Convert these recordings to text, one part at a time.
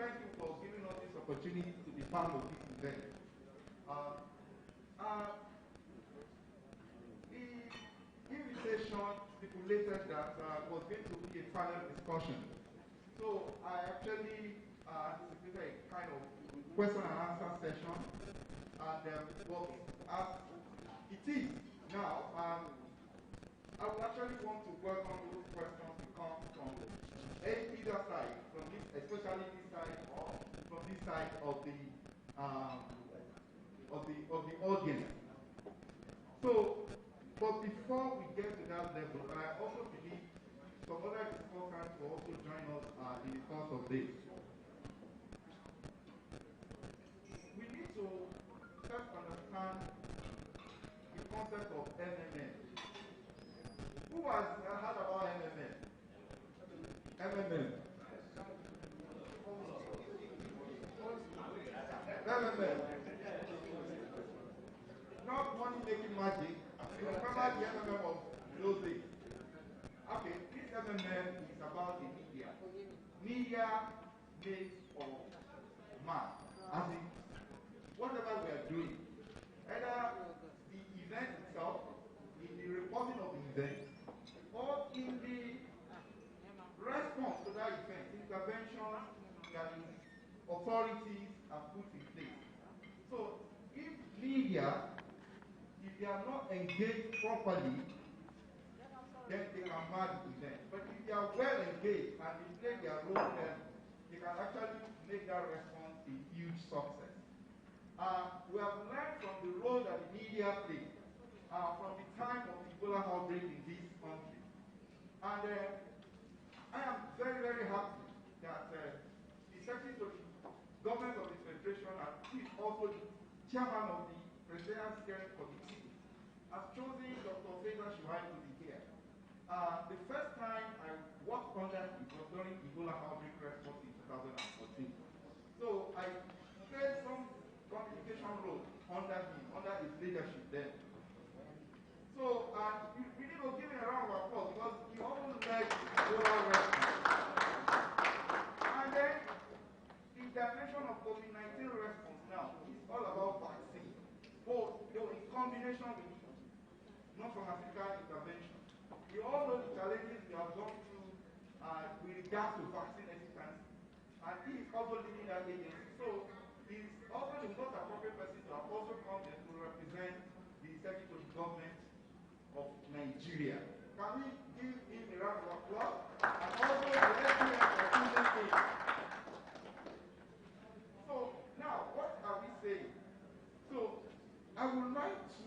thank you for giving us this opportunity to be part of this event. The invitation stipulated that was going to be a panel discussion. So I actually anticipated a kind of question and answer session, and well, as it is now, I would actually want to welcome those questions to come from either side, from this, especially this side, or from this side of the audience. So, but before we get to that level, and I also believe some other discussants will also join us in the course of this. We need to first understand the concept of MMN. Who has heard about MMN? MMN. MMN. Not money making magic. You remember the MMM of those days. Okay, this MMM is about the media. Media makes of man. As in, whatever we are doing, either the event itself, in the reporting of the event, or in the response to that event, intervention that the authorities have put in place. So, if media, if they are not engaged properly, then they can mark the event. But if they are well engaged and they play their role, then they can actually make that response a huge success. We have learned from the role that the media played from the time of the Ebola outbreak in this country. And I am very, very happy that the Secretary to the Government of the Federation, and who is also the Chairman of the Presidential Steering Committee, has chosen Dr. Feza Shuhai to be here. The first time I worked under him was during Ebola outbreak response in 2014. So I played some communication role under him, under his leadership then. So we need to give him a round of applause because he almost led the Ebola response. And then the dimension of COVID-19 response now is all about vaccine, both in combination with non-pharmaceutical intervention. We all know the challenges we have gone through with regard to vaccine hesitancy. And he is also leading that agency. So he's also the most appropriate person to have also come there to represent the Secretary to the Government of Nigeria. Can we give him a round of applause? And also the SDM for choosing him. So now, what are we saying? So I would like to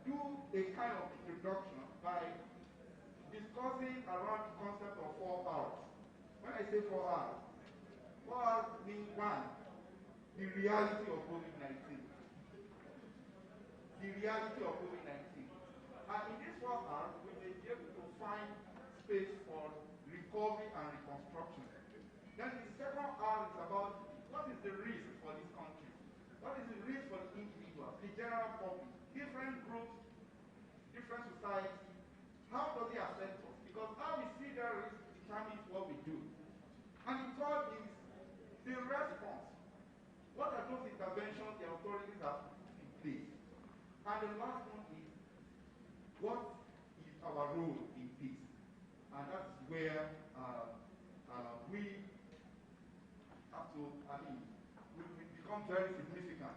do a kind of introduction by discussing around the concept of 4 R's. When I say 4 R's, 4 R's mean one, the reality of COVID-19. The reality of COVID-19. And in this 4 R's, we may be able to find space for recovery and reconstruction. Then the second R is about what is the risk for this country? What is the risk for the individual, the general public, different groups, different societies? How does it affect us? Because how we see that risk determines what we do. And the third is the response. What are those interventions the authorities have put in place? And the last one is, what is our role in peace? And that's where we have to, we become very significant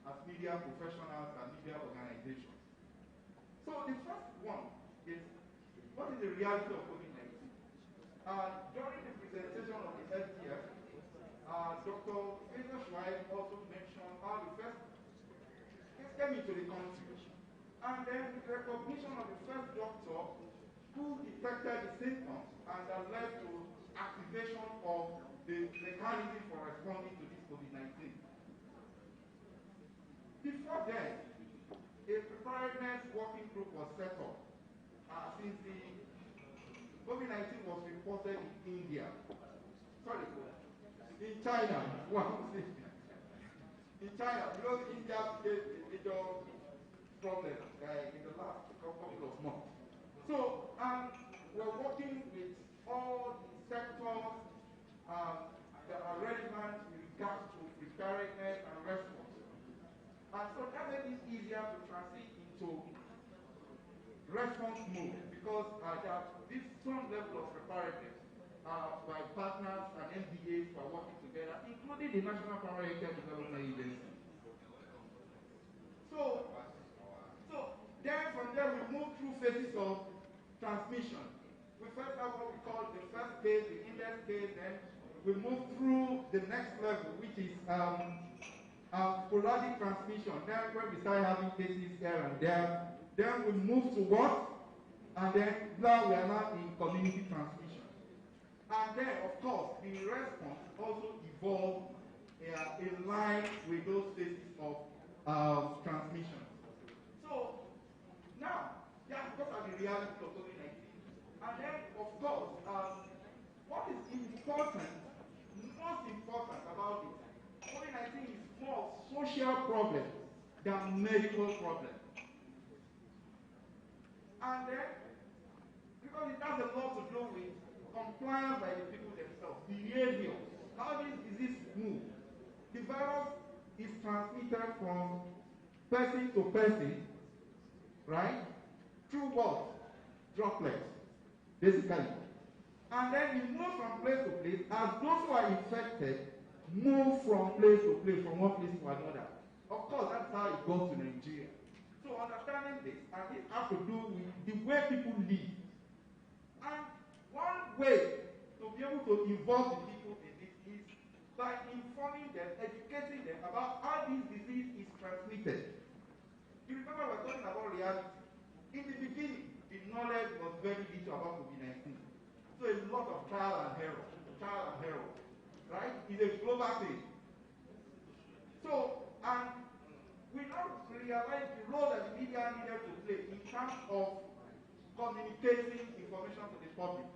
as media professionals and media organizations. So the first one is, what is the reality of COVID-19? During the presentation of the SDF, Dr. Feza Shuhai also mentioned how the first case came into the country, and then the recognition of the first doctor who detected the symptoms and that led to activation of the mechanism for responding to this COVID-19. Before then, a preparedness working group was set up since the COVID-19 was reported in India. Sorry, in China. In China, because India faced a major problem in the last couple of months. So we're working with all the sectors that are relevant response mode because there are this strong level of preparedness by partners and MDAs who are working together, including the National Primary Care Development Agency. So then from there we move through phases of transmission. We first have what we call the first phase, the index phase, then we move through the next level, which is sporadic transmission. Then when we start having cases here and there, then we move to what? And then now we are now in community transmission. And then, of course, the response also evolved in line with those phases of transmission. So now, those are the realities of COVID-19. And then, of course, what is important, most important about it, COVID-19 is more social problem than medical problem. And then, because it has a lot to do with compliance by the people themselves, behavior, how this disease moves. The virus is transmitted from person to person, right? Through what? Droplets, basically. And then it moves from place to place as those who are infected move from place to place, from one place to another. Of course, that's how it goes to Nigeria. So understanding this, and this has to do with the way people live. And one way to be able to involve the people in this is by informing them, educating them about how this disease is transmitted. You remember we're talking about reality. In the beginning, the knowledge was very little about COVID-19. So a lot of trial and error, right? It's a global thing. So, and we don't realize the role that the media needed to play in terms of communicating information to the public.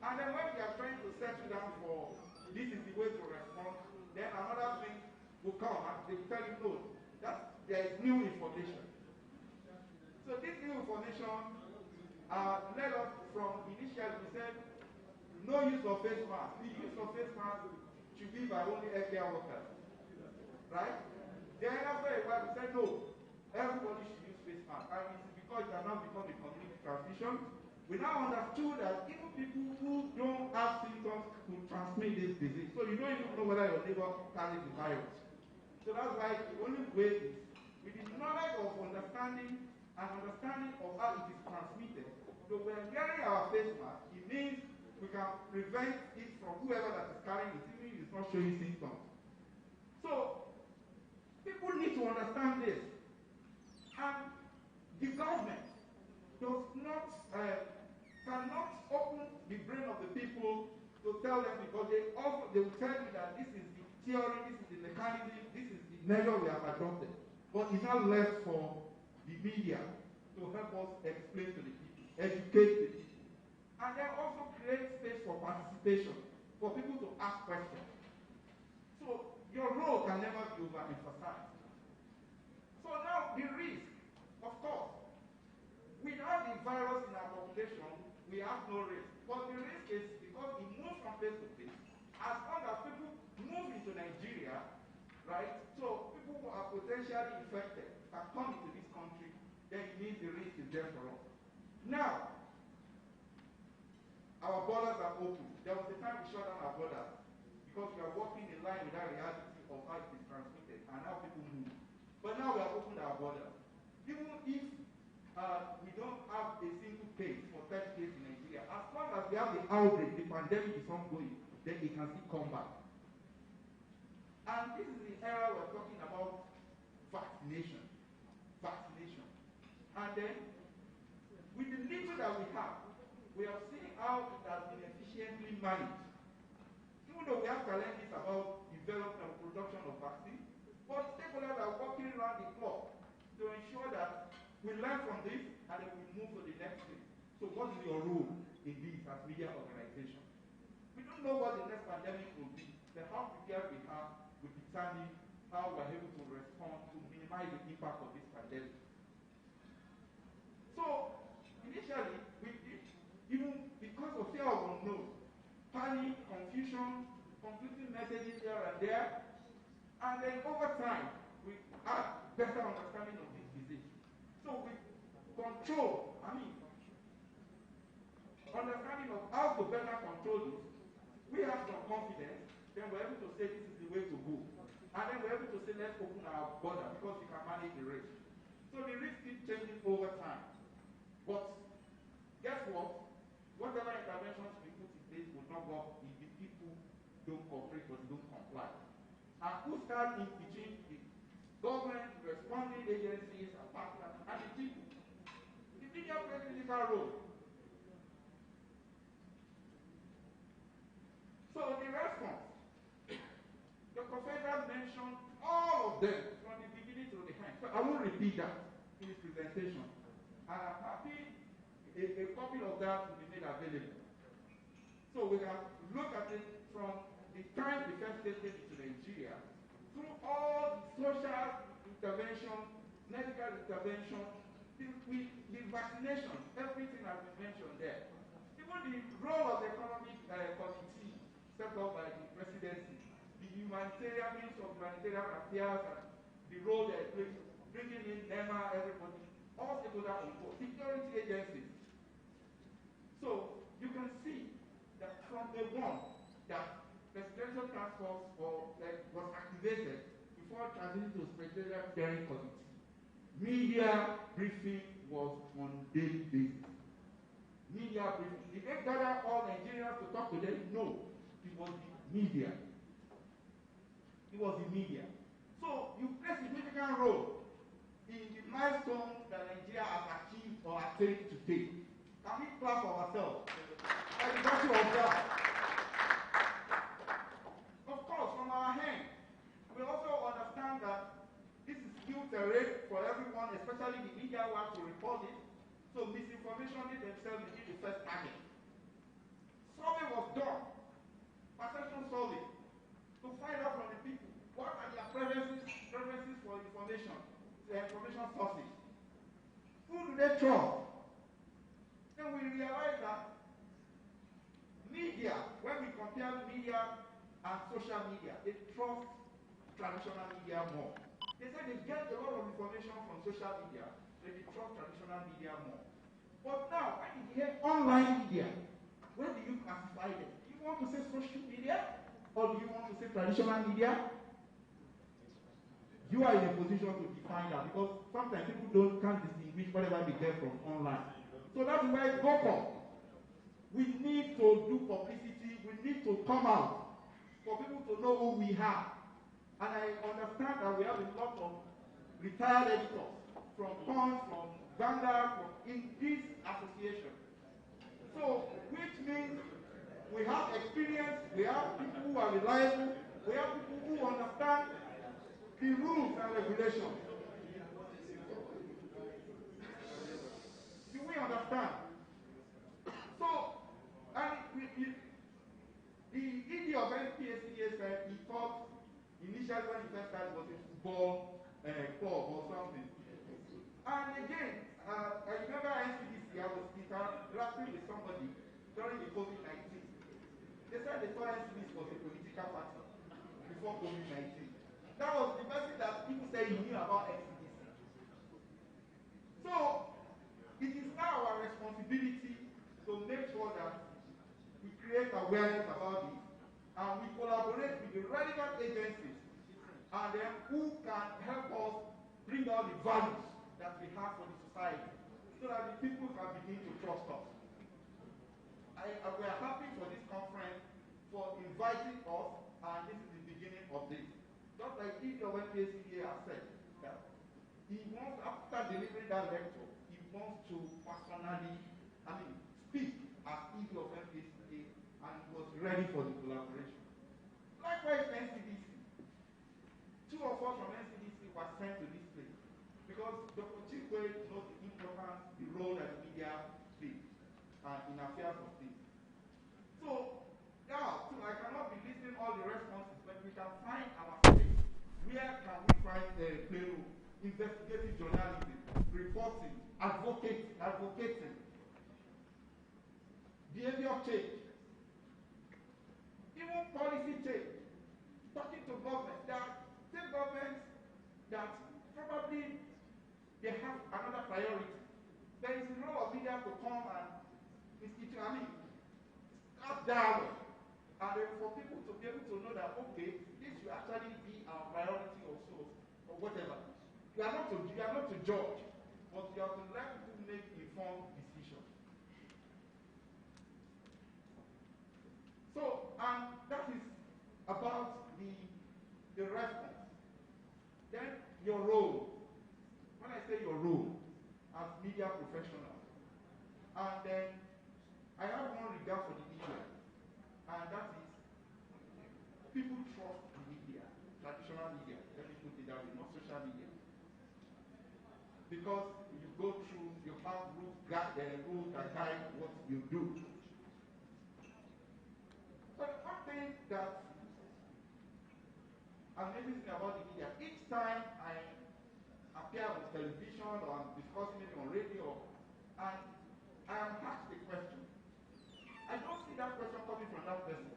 And then when we are trying to settle down for this is the way to respond, then another thing will come and they will tell you, no, that there is new information. So this new information led us from initially we said no use of face mask. The use of face mask should be by only healthcare workers. Right? Then after a while we said no, everybody should use face mask. And it's because it has now become a community transmission. We now understood that even people who don't have symptoms could transmit this disease. So you don't even know whether your neighbor carries the virus. So that's why the only way is with the knowledge of understanding and understanding of how it is transmitted. So when wearing our face mask, it means we can prevent it from whoever that is carrying it, even if it's not showing symptoms. So people need to understand this. And the government does not cannot open the brain of the people to tell them, because they will tell you that this is the theory, this is the mechanism, this is the measure we have adopted. But it's not left for the media to help us explain to the people, educate the people, and then also create space for participation, for people to ask questions. So your role can never be overemphasized. So now the risk, of course, without the virus in our population, we have no risk. But the risk is because it moves from place to place. As long as people move into Nigeria, right, so people who are potentially infected can come into this country, then it means the risk is there for us. Now, our borders are open. There was a time we shut down our borders because we are working in line with that reality of how it is transmitted and how people move. But now we have opened our borders. Even if we don't have a single case for 30 days in Nigeria, as long as we have the outbreak, the pandemic is ongoing, then it can still come back. And this is the era we're talking about vaccination. And then, with the little that we have seen how it has been efficiently managed. Even though we have challenges about development and production of vaccine, but stakeholders are working around the clock to ensure that we learn from this and then we move to the next thing. So what is your role in this as media organization? We don't know what the next pandemic will be. The how prepared we are will determine how we're able to respond to minimize the impact of this pandemic. So initially, we did, even because of fear of unknown, panic, confusion, conflicting messages here and there, and then over time, we had better understanding of this disease. So we control, understanding of how to better control this, we have some confidence, then we're able to say this is the way to go. And then we're able to say let's open our border because we can manage the risk. So the risk keeps changing over time. But guess what? Whatever interventions we put in place will not work if the people don't cooperate or don't comply. And who stands in between the government, responding agencies, and partners, and the people? The media plays a critical role. So the response, the confederate mentioned all of them from the beginning to the end. So I won't repeat that in his presentation. And I'm happy a copy of that will be made available. So we can look at it from the time the first state came into Nigeria, through all social intervention, medical intervention, the vaccination, everything has been mentioned there. Even the role of the economic committee set up by the presidency, the humanitarian means of humanitarian affairs, and the role they're playing, bringing in NEMA, everybody, all stakeholders on board, security agencies. So you can see that from the one that presidential task force was activated before transitioning to presidential steering committee, media briefing was on daily basis. Media briefing. Did they gather all Nigerians to talk to them? No. It was the media. It was the media. So you play a significant role in the milestone that Nigeria has achieved or attained today. Can we clap for ourselves? By the virtue of that. Of course, from our hand, we also understand that this is new terrain for everyone, especially the media who have to report it. So misinformation did themselves be the first target. Survey was done, perception survey, to find out from the people what are their preferences for information, their information sources. Who do they trust? Then we realize that media, when we compare media and social media, they trust traditional media more. They say they get a lot of information from social media, they trust traditional media more. But now, when you hear online media, where do you classify them? Do you want to say social media, or do you want to say traditional media? You are in a position to define that, because sometimes people can't distinguish whatever they get from online. So that's why GOCOP, we need to do publicity, we need to come out for people to know who we are. And I understand that we have a lot of retired editors from Punch, from Vanguard, in this association. So, which means we have experience, we have people who are reliable, we have people who understand the rules and regulations. Do we understand? So, and the ED of NPSCA said he thought initially when he first started was a football club or something. And again, I remember NCDC, I was interacting with somebody during the COVID-19. They said they thought NCDC was a political party before COVID-19. That was the message that people said he knew about NCDC. So, it is now our responsibility to make sure that we create awareness about this and we collaborate with the relevant agencies and then who can help us bring out the values that we have for the society so that the people can begin to trust us. We are happy for this conference, for inviting us, and this is the beginning of this. Just like EW NPSCA has said, that he wants, after delivering that lecture, he wants to personally, speak as ED of NPSCA, and he was ready for the collaboration. Likewise, NCDC. Two of us from NCDC were sent to this place because Dr. Chikwe knows the importance, the role that the media plays in affairs of things. So, now, I cannot be listing all the responses, but we can find our space. Where can we find a playroom? Investigative journalism, reporting, advocating, behavior change, even policy change, talking to government. There are state governments that probably they have another priority. have dialogue. And then for people to be able to know that, okay, this will actually be our priority or so, or whatever. You are not to judge, but you have to let people make informed decisions. So, and that is about the response. Then your role. When I say your role as media professionals, and then I have one regard for the media, and that is people trust the media, traditional media. Let me put it that way, not social media, because you go through, you have rules that guide what you do. But one thing that amazes me about the media, each time I appear on television or I'm discussing it on radio, and I am asked a question, I don't see that question coming from that person.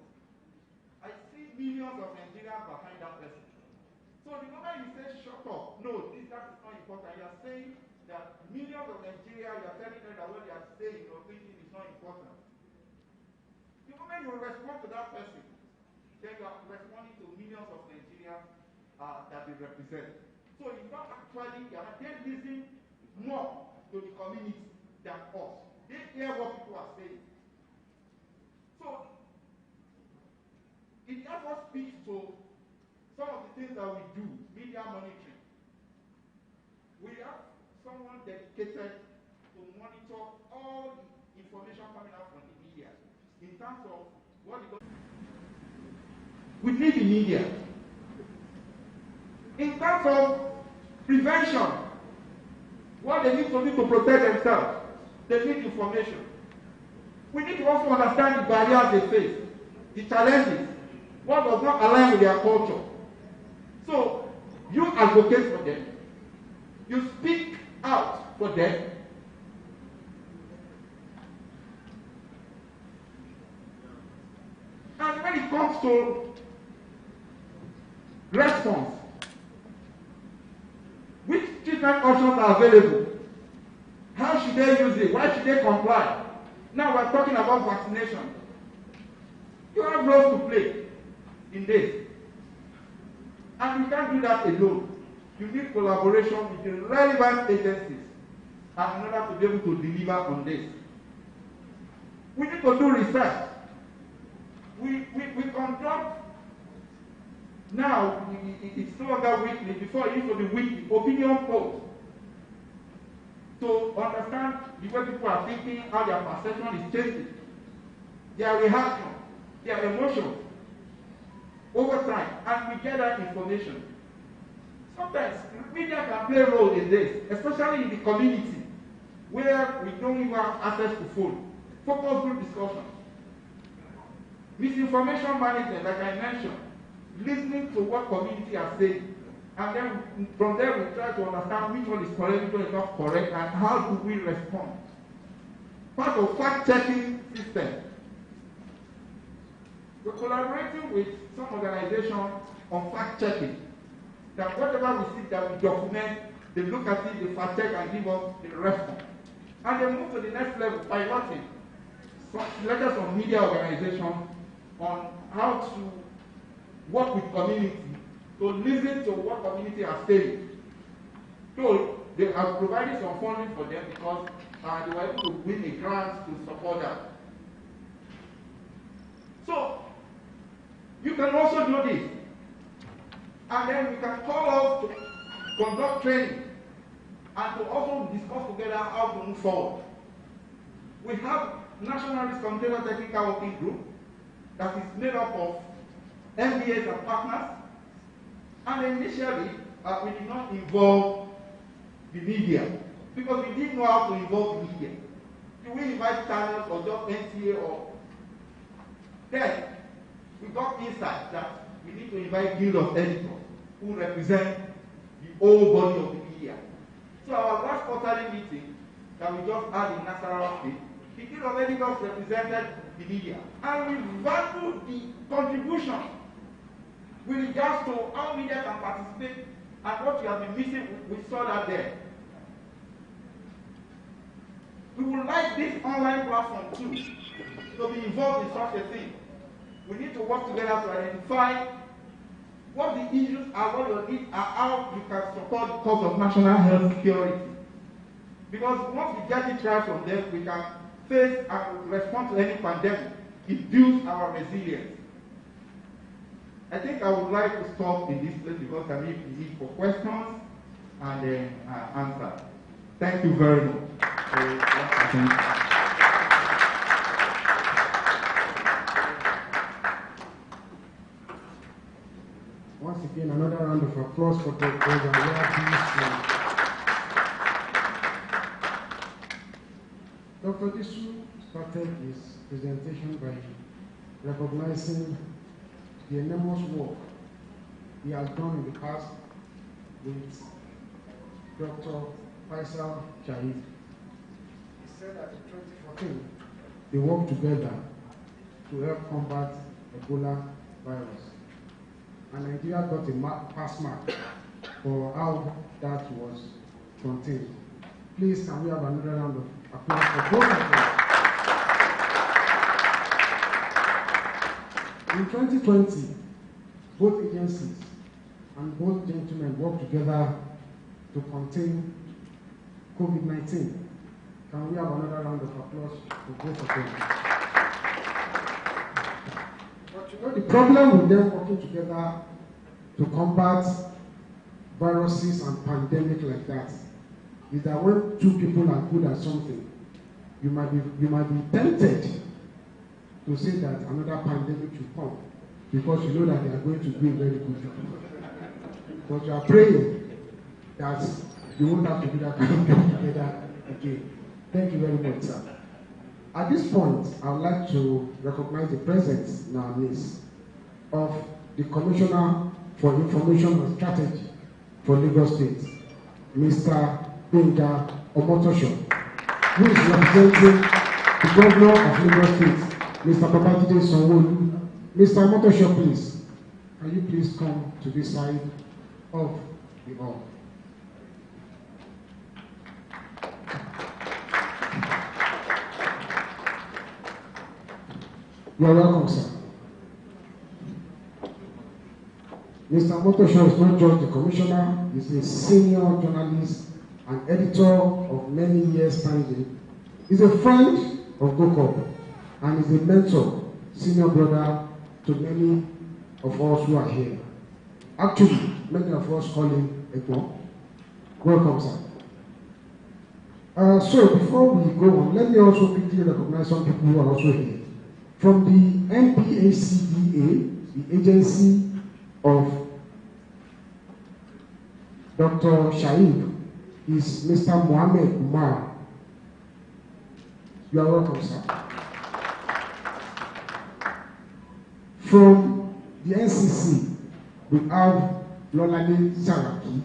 I see millions of Nigerians behind that person. So the moment you say shut up, no, that is not important. You are saying that millions of Nigerians, you are telling them that what they are saying or thinking is not important. The moment you respond to that person, then you are responding to millions of Nigerians that they represent. So it's not actually, they listen more to the community than us. They hear what people are saying. So it therefore speaks to some of the things that we do, media monitoring. We have someone dedicated to monitor all the information coming out from the media in terms of what it does. We need the media. In terms of prevention, what they need to do to protect themselves, they need information. We need to also understand the barriers they face, the challenges, what does not align with their culture. So, you advocate for them, you speak out for them, and when it comes to response, which treatment options are available? How should they use it? Why should they comply? Now we're talking about vaccination. You have roles to play in this. And you can't do that alone. You need collaboration with the relevant agencies in order to be able to deliver on this. We need to do research. We conduct, now it's no longer weekly, before it used to be weekly, opinion polls to understand the way people are thinking, how their perception is changing, their reaction, their emotions over time, and we get that information. Sometimes media can play a role in this, especially in the community where we don't even have access to phone. Focus group discussions, misinformation management, like I mentioned, listening to what community are saying, and then from there we try to understand which one is correct, which one is not correct, and how do we respond. Part of fact-checking system. We're collaborating with some organizations on fact-checking. That whatever we see that we document, they look at it, they fact-check and give us the response. And they move to the next level by piloting letters from media organizations on how to work with community, to listen to what community are saying. So they have provided some funding for them because they were able to win a grant to support that. So you can also do this. And then we can call out to conduct training and to also discuss together how to move forward. We have National Risk Containment Technical Working Group that is made up of MBAs and partners. And initially, we did not involve the media because we didn't know how to involve the media. Do we invite channels or just NTA or... Then, we got insight that we need to invite guild of editors who represent the whole body of the media. So our last quarterly meeting that we just had in Nasarawa State, the guild of editors represented the media. And we valued the contribution with regards to how media can participate and what we have been missing. We saw that there. We would like this online platform too to be involved in such a thing. We need to work together to identify what the issues are, what your needs are, how you can support the cause of national health security. Because once we get it right from them, we can face and respond to any pandemic. It builds our resilience. I think I would like to stop in this place because I leave the need for questions and then answer. Thank you very much. Once again, another round of applause for Dr. Dr. Disu started his presentation by recognizing the enormous work he has done in the past with Dr. Faisal Shahid. He said that in 2014, they worked together to help combat Ebola virus. And Nigeria got a pass mark for how that was contained. Please, can we have another round of applause for both of them? In 2020, both agencies and both gentlemen worked together to contain COVID-19. Can we have another round of applause for both of them? But you know, the problem with them working together to combat viruses and pandemic like that is that when two people are good at something, you might be tempted to say that another pandemic should come because you know that they are going to do a very good job. But you are praying that you won't have to do that kind of job together again. Thank you very much, sir. At this point, I would like to recognize the presence in our midst of the Commissioner for Information and Strategy for Lagos State, Mr. Benga Omotosho, who is representing the Governor of Lagos State, Mr. Babajide Sanwo-Olu. Mr. Omotosho, please, can you please come to this side of the hall? You are welcome, sir. Mr. Omotosho is not just the commissioner, he is a senior journalist and editor of many years standing. He's a friend of GOCOP and is a mentor, senior brother to many of us who are here. Actually, many of us call him Ekpo. Welcome, sir. So before we go on, let me also quickly recognize some people who are also here. From the NPACDA, the agency of Dr. Shaib, is Mr. Mohammed Umar. You are welcome, sir. From the NCC, we have Lolani Saraki.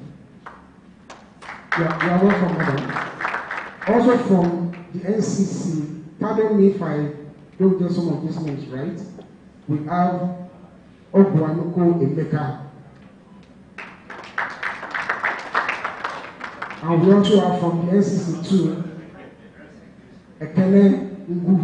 You are welcome, madam. Also from the NCC, pardon me if I don't get some of these names right, we have Ogbuanuko Emeka. And we also have from the NCC too, Ekene Ngu.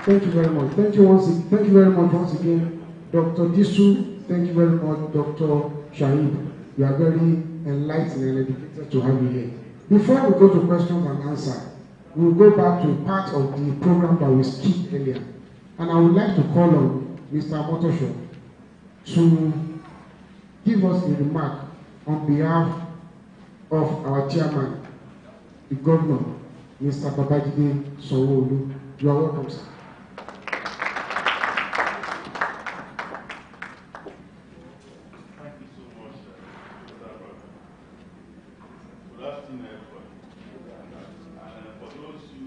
Thank you very much. Thank you very much once again, Dr. Disu. Thank you very much, Dr. Shahid. We are very enlightened and educated to have you here. Before we go to questions and answers, we'll go back to part of the program that we skipped earlier. And I would like to call on Mr. Omotosho to give us a remark on behalf of our chairman, the governor, Mr. Babajide Sanwo-Olu. You are welcome, sir. Thank you so much, good afternoon, everybody. And for those who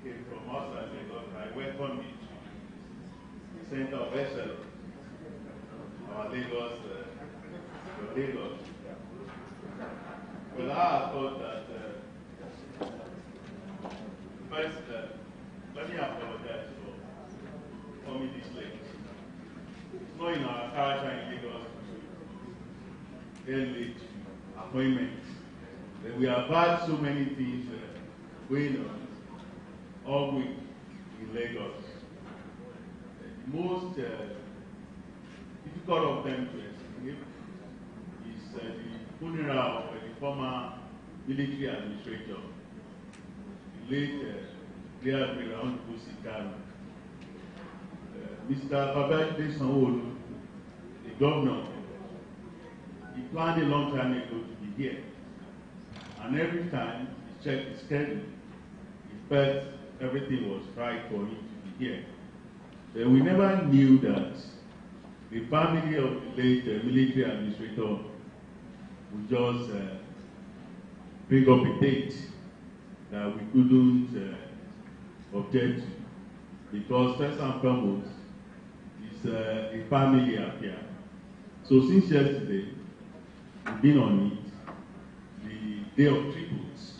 came from outside Lagos, I welcome you to the Center of Excellence, our Lagos, Lagos. Well, I thought that first, let me apologize for coming this late. It's not in our character in Lagos to get late to appointments. But we have had so many things going on all week. in Lagos. The most difficult of them to escape is the funeral of the former military administrator, the late Rear Admiral Kusikano. Mr. Babajide Sanwo-Olu, the governor, he planned a long time ago to be here. And every time he checked his schedule, he felt everything was right for him to be here. But we never knew that the family of the late military administrator would just bring up a date that we couldn't object to. Because first and foremost, it's a family affair. So since yesterday, we've been on it. The day of tributes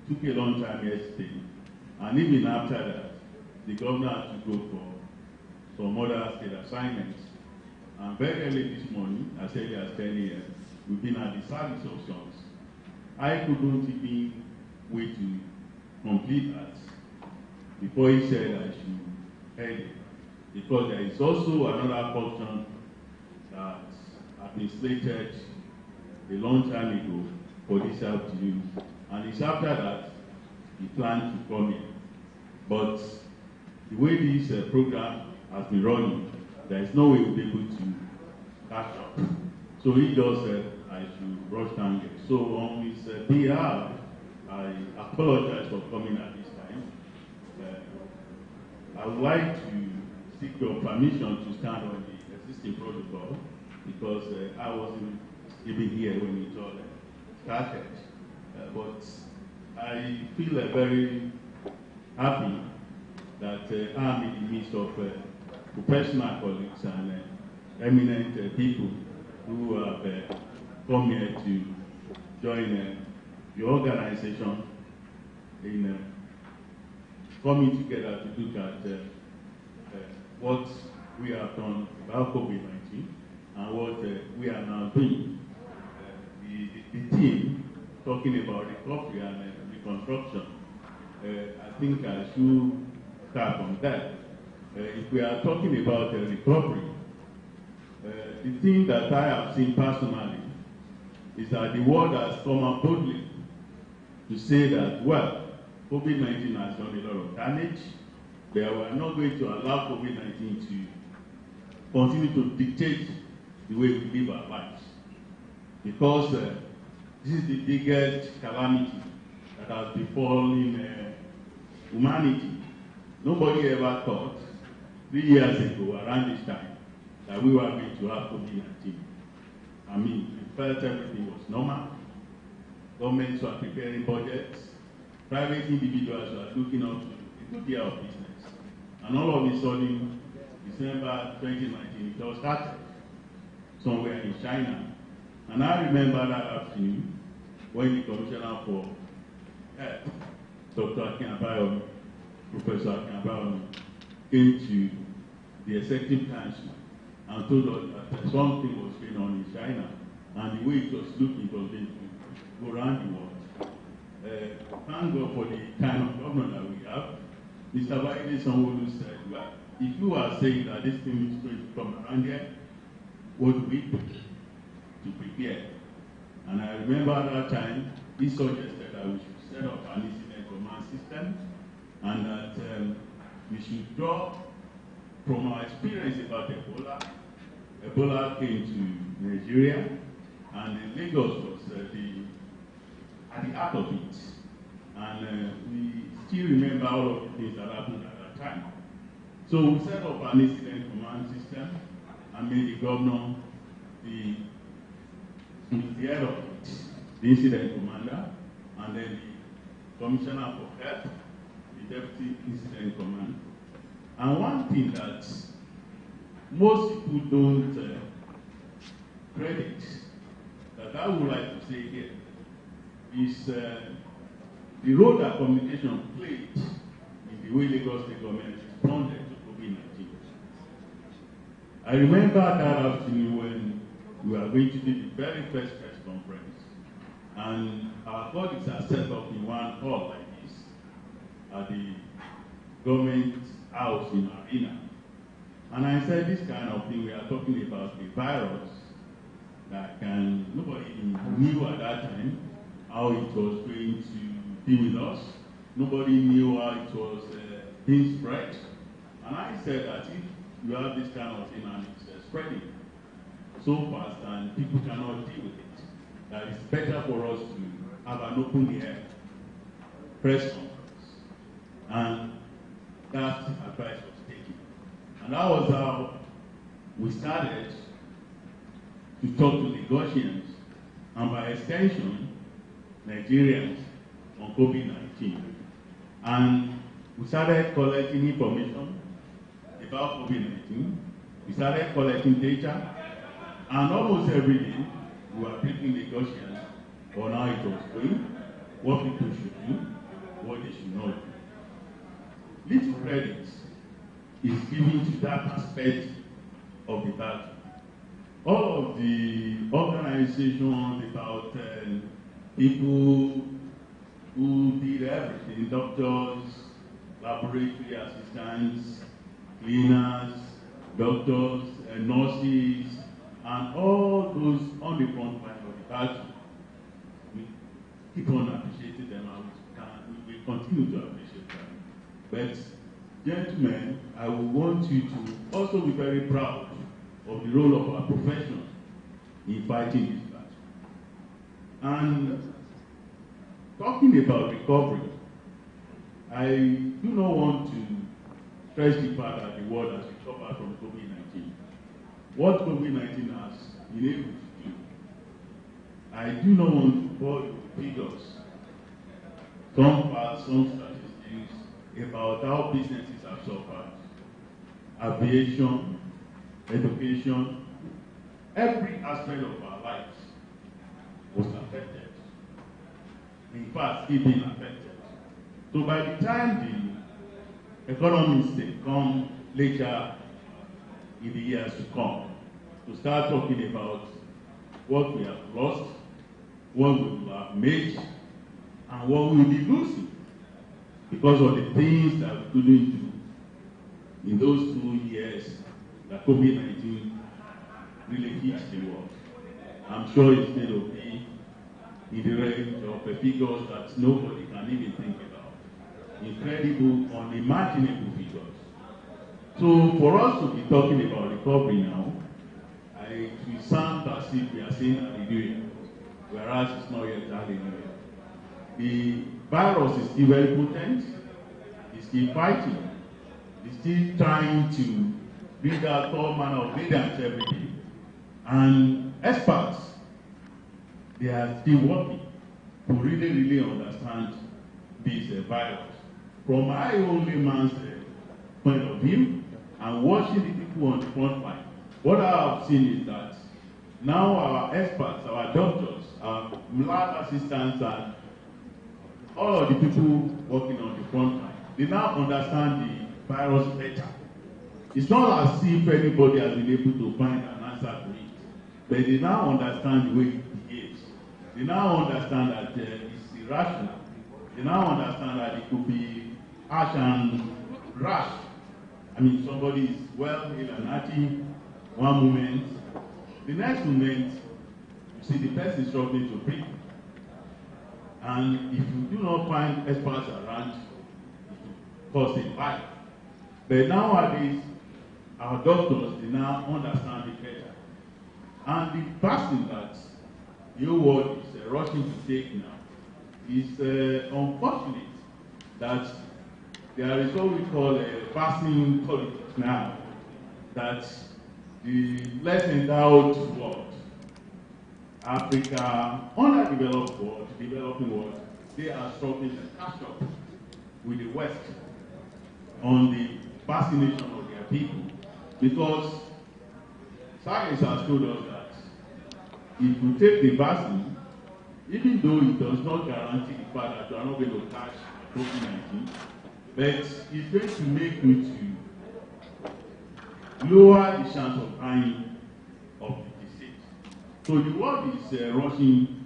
took a long time yesterday, and even after that, the governor had to go for some other state assignments. And very early this morning, as early as 10 a.m., we've been at the service of sons. I couldn't even wait to complete that before he said I should head it, because there is also another function that had been slated a long time ago for this afternoon, and it's after that he planned to come in. But the way this program has been running, there is no way we'll be able to catch up. So he just said I should rush down here. So on his behalf, I apologize for coming at this time. I would like to seek your permission to stand on the existing protocol, because I wasn't even here when it all started. But I feel very happy that I'm in the midst of professional colleagues and eminent people who have come here to join the organization in coming together to look at what we have done about COVID-19 and what we are now doing. The team talking about recovery and reconstruction, I think I should start from that. If we are talking about recovery, the thing that I have seen personally is that the world has come out boldly to say that, well, COVID-19 has done a lot of damage, but we are not going to allow COVID-19 to continue to dictate the way we live our lives. Because this is the biggest calamity that has befallen humanity. Nobody ever thought 3 years ago, around this time, that we were going to have COVID-19. I mean, we felt everything was normal. Governments were preparing budgets. Private individuals were looking up to a good year of business. And all of a sudden, December 2019, it all started somewhere in China. And I remember that afternoon when the Commissioner for Health, Dr. Akin, Professor Akin, came to the Executive Council and told us that something was going on in China, and the way it was looking was going to go around the world. Thank God for the kind of government that we have. Mr. Babajide Sanwo-Olu said, well, if you are saying that this thing is going to come around here, what do we do to prepare? And I remember at that time, he suggested that we should set up an incident command system, and that we should draw from our experience about Ebola. Ebola came to Nigeria, and Lagos was at the heart of it. And we still remember all of the things that happened at that time. So we set up an incident command system and made the governor the head of it, the incident commander, and then the commissioner for health, the deputy incident commander. And one thing that most people don't credit, that I would like to say here, is the role that communication played in the way Lagos State government responded to COVID-19. I remember that afternoon when we were going to do the very first press conference, and our colleagues are set up in one hall like this at the government house in Marina. And I said, this kind of thing, we are talking about a virus that nobody knew at that time how it was going to be with us. Nobody knew how it was being spread. And I said that if you have this kind of thing and it's spreading so fast and people cannot deal with it, that it's better for us to have an open air press conference. And that advice was taken. And that was how we started to talk to Lagosians and by extension, Nigerians on COVID-19. And we started collecting information about COVID-19. We started collecting data, and almost every day we were briefing Lagosians on how it was going, what people should do, what they should not do. Little credit is given to that aspect of the battle. All of the organizations about people who did everything, doctors, laboratory assistants, cleaners, doctors, nurses, and all those on the front line of the battle, we keep on appreciating them, and we continue to appreciate them. But, gentlemen, I would want you to also be very proud of the role of our profession in fighting this battle. And talking about recovery, I do not want to stress the fact that the world has recovered from COVID-19. What COVID-19 has been able to do, I do not want to bore you with figures, some facts, some statistics about how businesses have suffered, aviation, education, every aspect of our lives was affected. In fact, still being affected. So by the time the economists they come later in the years to come, to start talking about what we have lost, what we have made, and what we will be losing because of the things that we couldn't do in those 2 years that COVID-19 really hit the world. I'm sure it's going to be in the range of figures that nobody can even think about. Incredible, unimaginable figures. So for us to be talking about recovery now, it will sound as if we are saying hallelujah, whereas it's not yet hallelujah. The virus is still very potent, it's still fighting, it's still trying to bring out all manner of variants every day. And experts, they are still working to really understand this virus. From my own layman's point of view, and watching the people on the front line, what I have seen is that now our experts, our doctors, our lab assistants, and all of the people working on the front line, they now understand the virus better. It's not as if anybody has been able to find an answer to it, but they now understand the way it behaves. They now understand that it's irrational. They now understand that it could be harsh and rash. I mean, somebody is well, ill and hearty one moment, the next moment, you see the person is struggling to breathe. And if you do not find experts around, it will cause a life. But nowadays, our doctors, they now understand it better. And the vaccine that the whole world is rushing to take now is unfortunate that there is what we call a vaccine politics now, that the less endowed world, Africa, underdeveloped world, developing world, they are struggling to catch up with the West on the vaccination of their people, because science has told us that if you take the vaccine, even though it does not guarantee the fact that you are not going to catch COVID-19, but it's going to make you to lower the chance of dying of the disease. So the world is rushing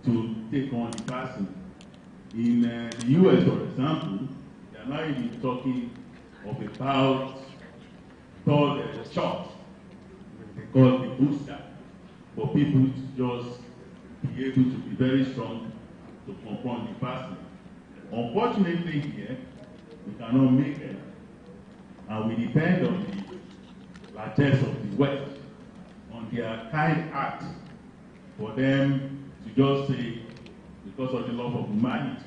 to take on the vaccine. In the US, for example, they are now even talking of about called shot, called the booster, for people to just be able to be very strong to confront the vaccine. Unfortunately here, we cannot make it, and we depend on the largesse of the West, on their kind act, for them to just say, because of the love of humanity,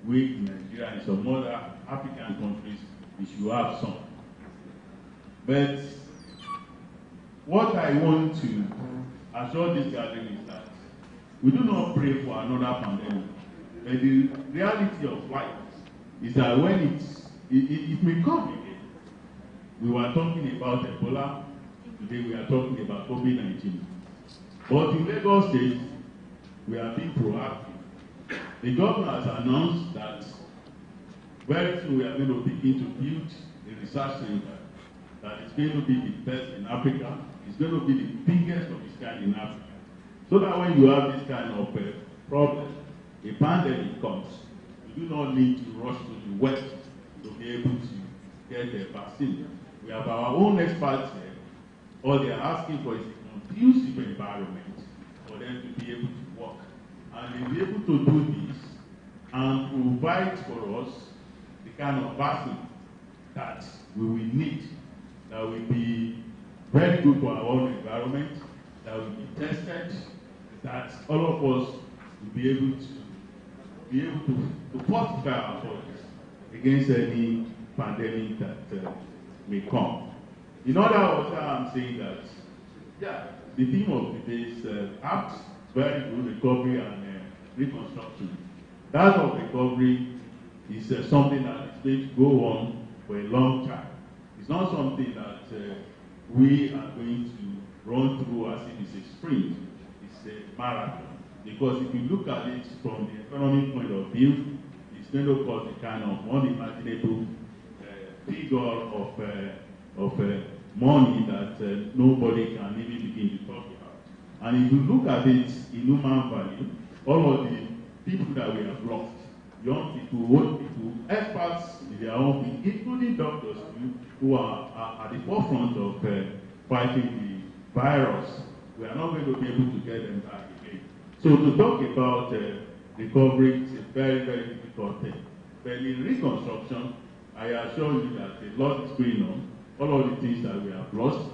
we in Nigeria and some other African countries, we should have some. But what I want to assure this gathering is that we do not pray for another pandemic. But the reality of life is that when it may come again. We were talking about Ebola, today we are talking about COVID-19. But in Lagos State, we are being proactive. The governor has announced that very soon we are going to begin to build a research center that is going to be the best in Africa. It's going to be the biggest of its kind in Africa. So that when you have this kind of problem, a pandemic comes, you do not need to rush to the West to be able to get the vaccine. We have our own experts here. All they are asking for is a conducive environment for them to be able to work. And they'll be able to do this and provide for us the kind of vaccine that we will need, that will be very good for our own environment, that will be tested, that all of us will be able to fortify our bodies against any pandemic that may come. In other words, I'm saying that, yeah, the theme of today's act, very good recovery and reconstruction. That of recovery is something that is going to go on for a long time. It's not something that we are going to run through as if it's a sprint. It's a marathon. Because if you look at it from the economic point of view, it's going to cause a kind of unimaginable figure of money that nobody can even begin to talk about. And if you look at it in human value, all of the people that we have lost, young people, old people, experts in their own field, including doctors who are at the forefront of fighting the virus, we are not going to be able to get them back again. So to talk about recovery is a very, very difficult thing. But in reconstruction, I assure you that a lot is going on. All of the things that we have lost,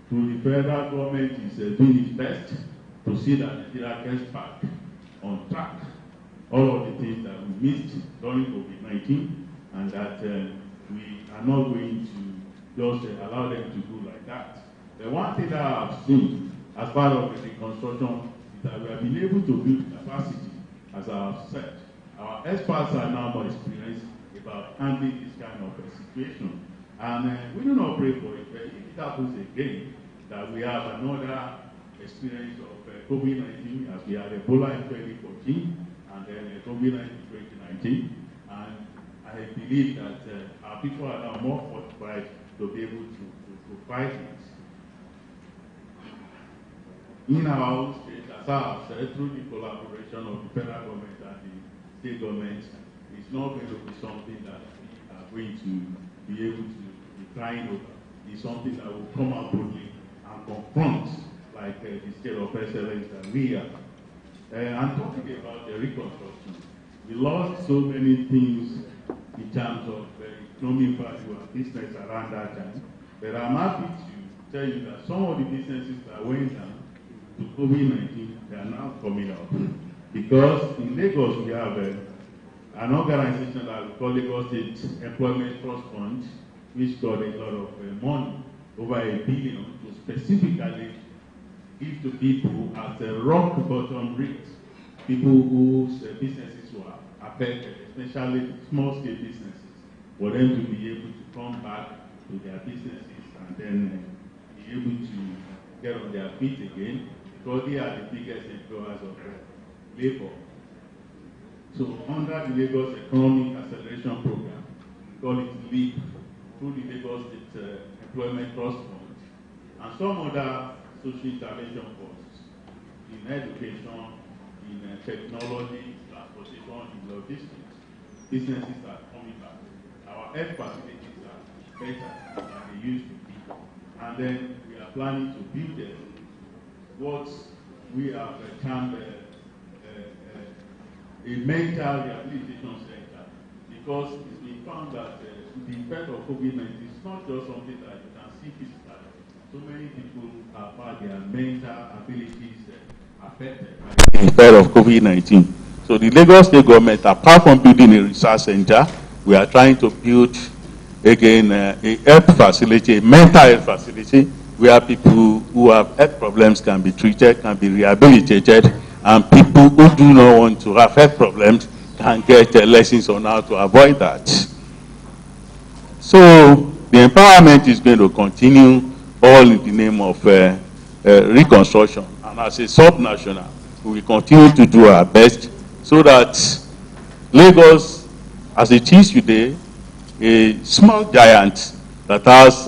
the federal government is doing its best to see that Nigeria gets back on track. All of the things that we missed during COVID-19, and that we are not going to just allow them to do like that. The one thing that I have seen as part of the reconstruction is that we have been able to build capacity, as I have said. Our experts are now more experienced about handling this kind of situation. And we do not pray for it, but if it happens again, that we have another experience of COVID-19, as we had Ebola in 2014, and then COVID-19 in 2019. And I believe that our people are now more fortified to be able to fight it. In our own state, as I have said, through the collaboration of the federal government and the state government, it's not going to be something that we are going to be able to decline over. It's something that will come out boldly and confront, like the scale of excellence that we have. I'm talking about the reconstruction. We lost so many things in terms of economic value and business around that time. But I'm happy to tell you that some of the businesses that went down to COVID-19, they are now coming up. Because in Lagos, we have an organization that we call Lagos State Employment Trust Fund, which got a lot of money, over $1 billion, to specifically give to people at a rock bottom rate, people whose businesses were affected, especially small-scale businesses, for them to be able to come back to their businesses and then be able to get on their feet again, because they are the biggest employers of labor. So under the Lagos Economic Acceleration Program, we call it LEAP, through the Lagos State Employment Trust Fund, and some other social intervention funds in education, in technology, transportation, in logistics. businesses are coming back. Our health facilities are better than they used to be. And then we are planning to build what we have termed a mental rehabilitation center, because it's been found that the effect of COVID-19 is not just something that you can see physically. So many people have had their mental abilities affected by the effect of COVID-19. So the Lagos State government, apart from building a research center, we are trying to build again a health facility, a mental health facility, where people who have health problems can be treated, can be rehabilitated, and people who do not want to have health problems can get lessons on how to avoid that. So the empowerment is going to continue, all in the name of reconstruction. And as a subnational, we will continue to do our best so that Lagos, as it is today, a small giant that has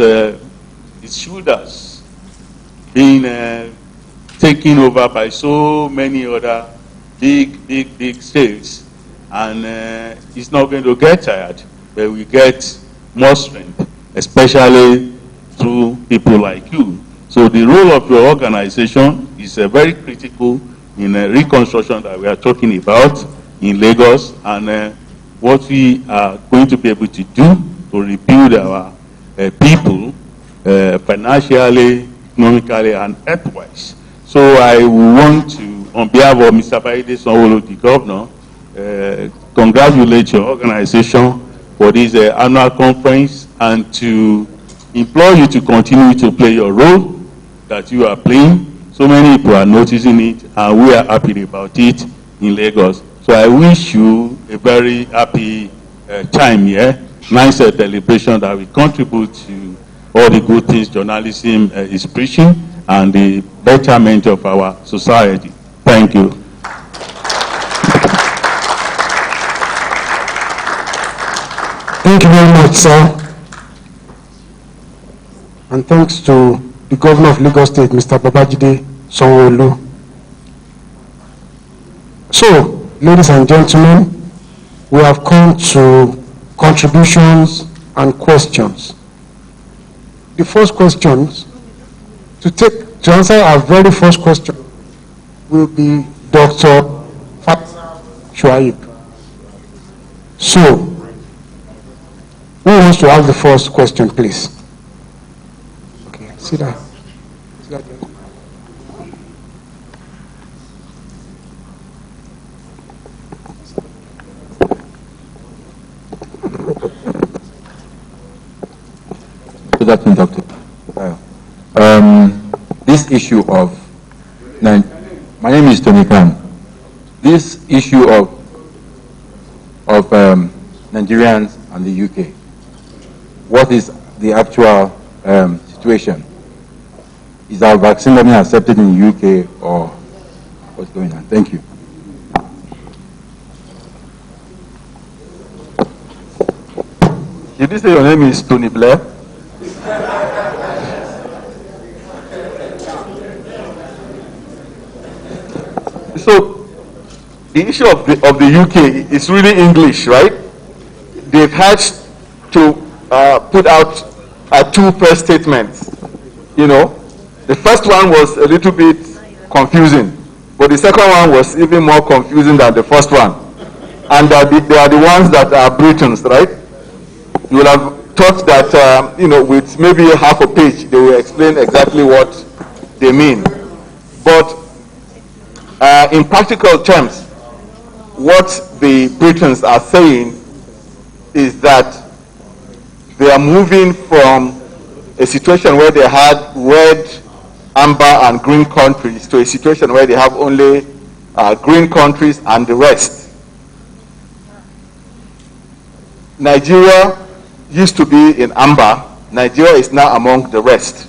its shoulders being taken over by so many other big states, and it's not going to get tired, but we get more strength, especially through people like you. So the role of your organization is very critical in reconstruction that we are talking about in Lagos, and what we are going to be able to do to rebuild our people financially, economically, and health-wise. So I want to, on behalf of Mr. Baide Sanwo-Olu, the governor, congratulate your organization for this annual conference, and to implore you to continue to play your role that you are playing. So many people are noticing it, and we are happy about it in Lagos. So I wish you a very happy time here, nice celebration that will contribute to all the good things journalism is preaching and the betterment of our society. Thank you. Thank you very much, sir. And thanks to the Governor of Lagos State, Mr. Babajide Sanwo-Olu. So, ladies and gentlemen, we have come to contributions and questions. The first questions, to answer our very first question, will be Dr. Faisal Shuaib. So, who wants to ask the first question, please? Okay, sit down. Sit down. Good afternoon, Doctor. This issue of, my name is Tony Khan. This issue of Nigerians and the UK, what is the actual situation? Is our vaccine being accepted in the UK, or what's going on? Thank you. Did you say your name is Tony Blair? So, the issue of the UK is really English, right? They've had to put out two press statements. You know, the first one was a little bit confusing, but the second one was even more confusing than the first one. And they are the ones that are Britons, right? You will have thought that, you know, with maybe half a page, they will explain exactly what they mean. But in practical terms, what the Britons are saying is that they are moving from a situation where they had red, amber, and green countries to a situation where they have only green countries and the rest. Nigeria used to be in amber. Nigeria is now among the rest.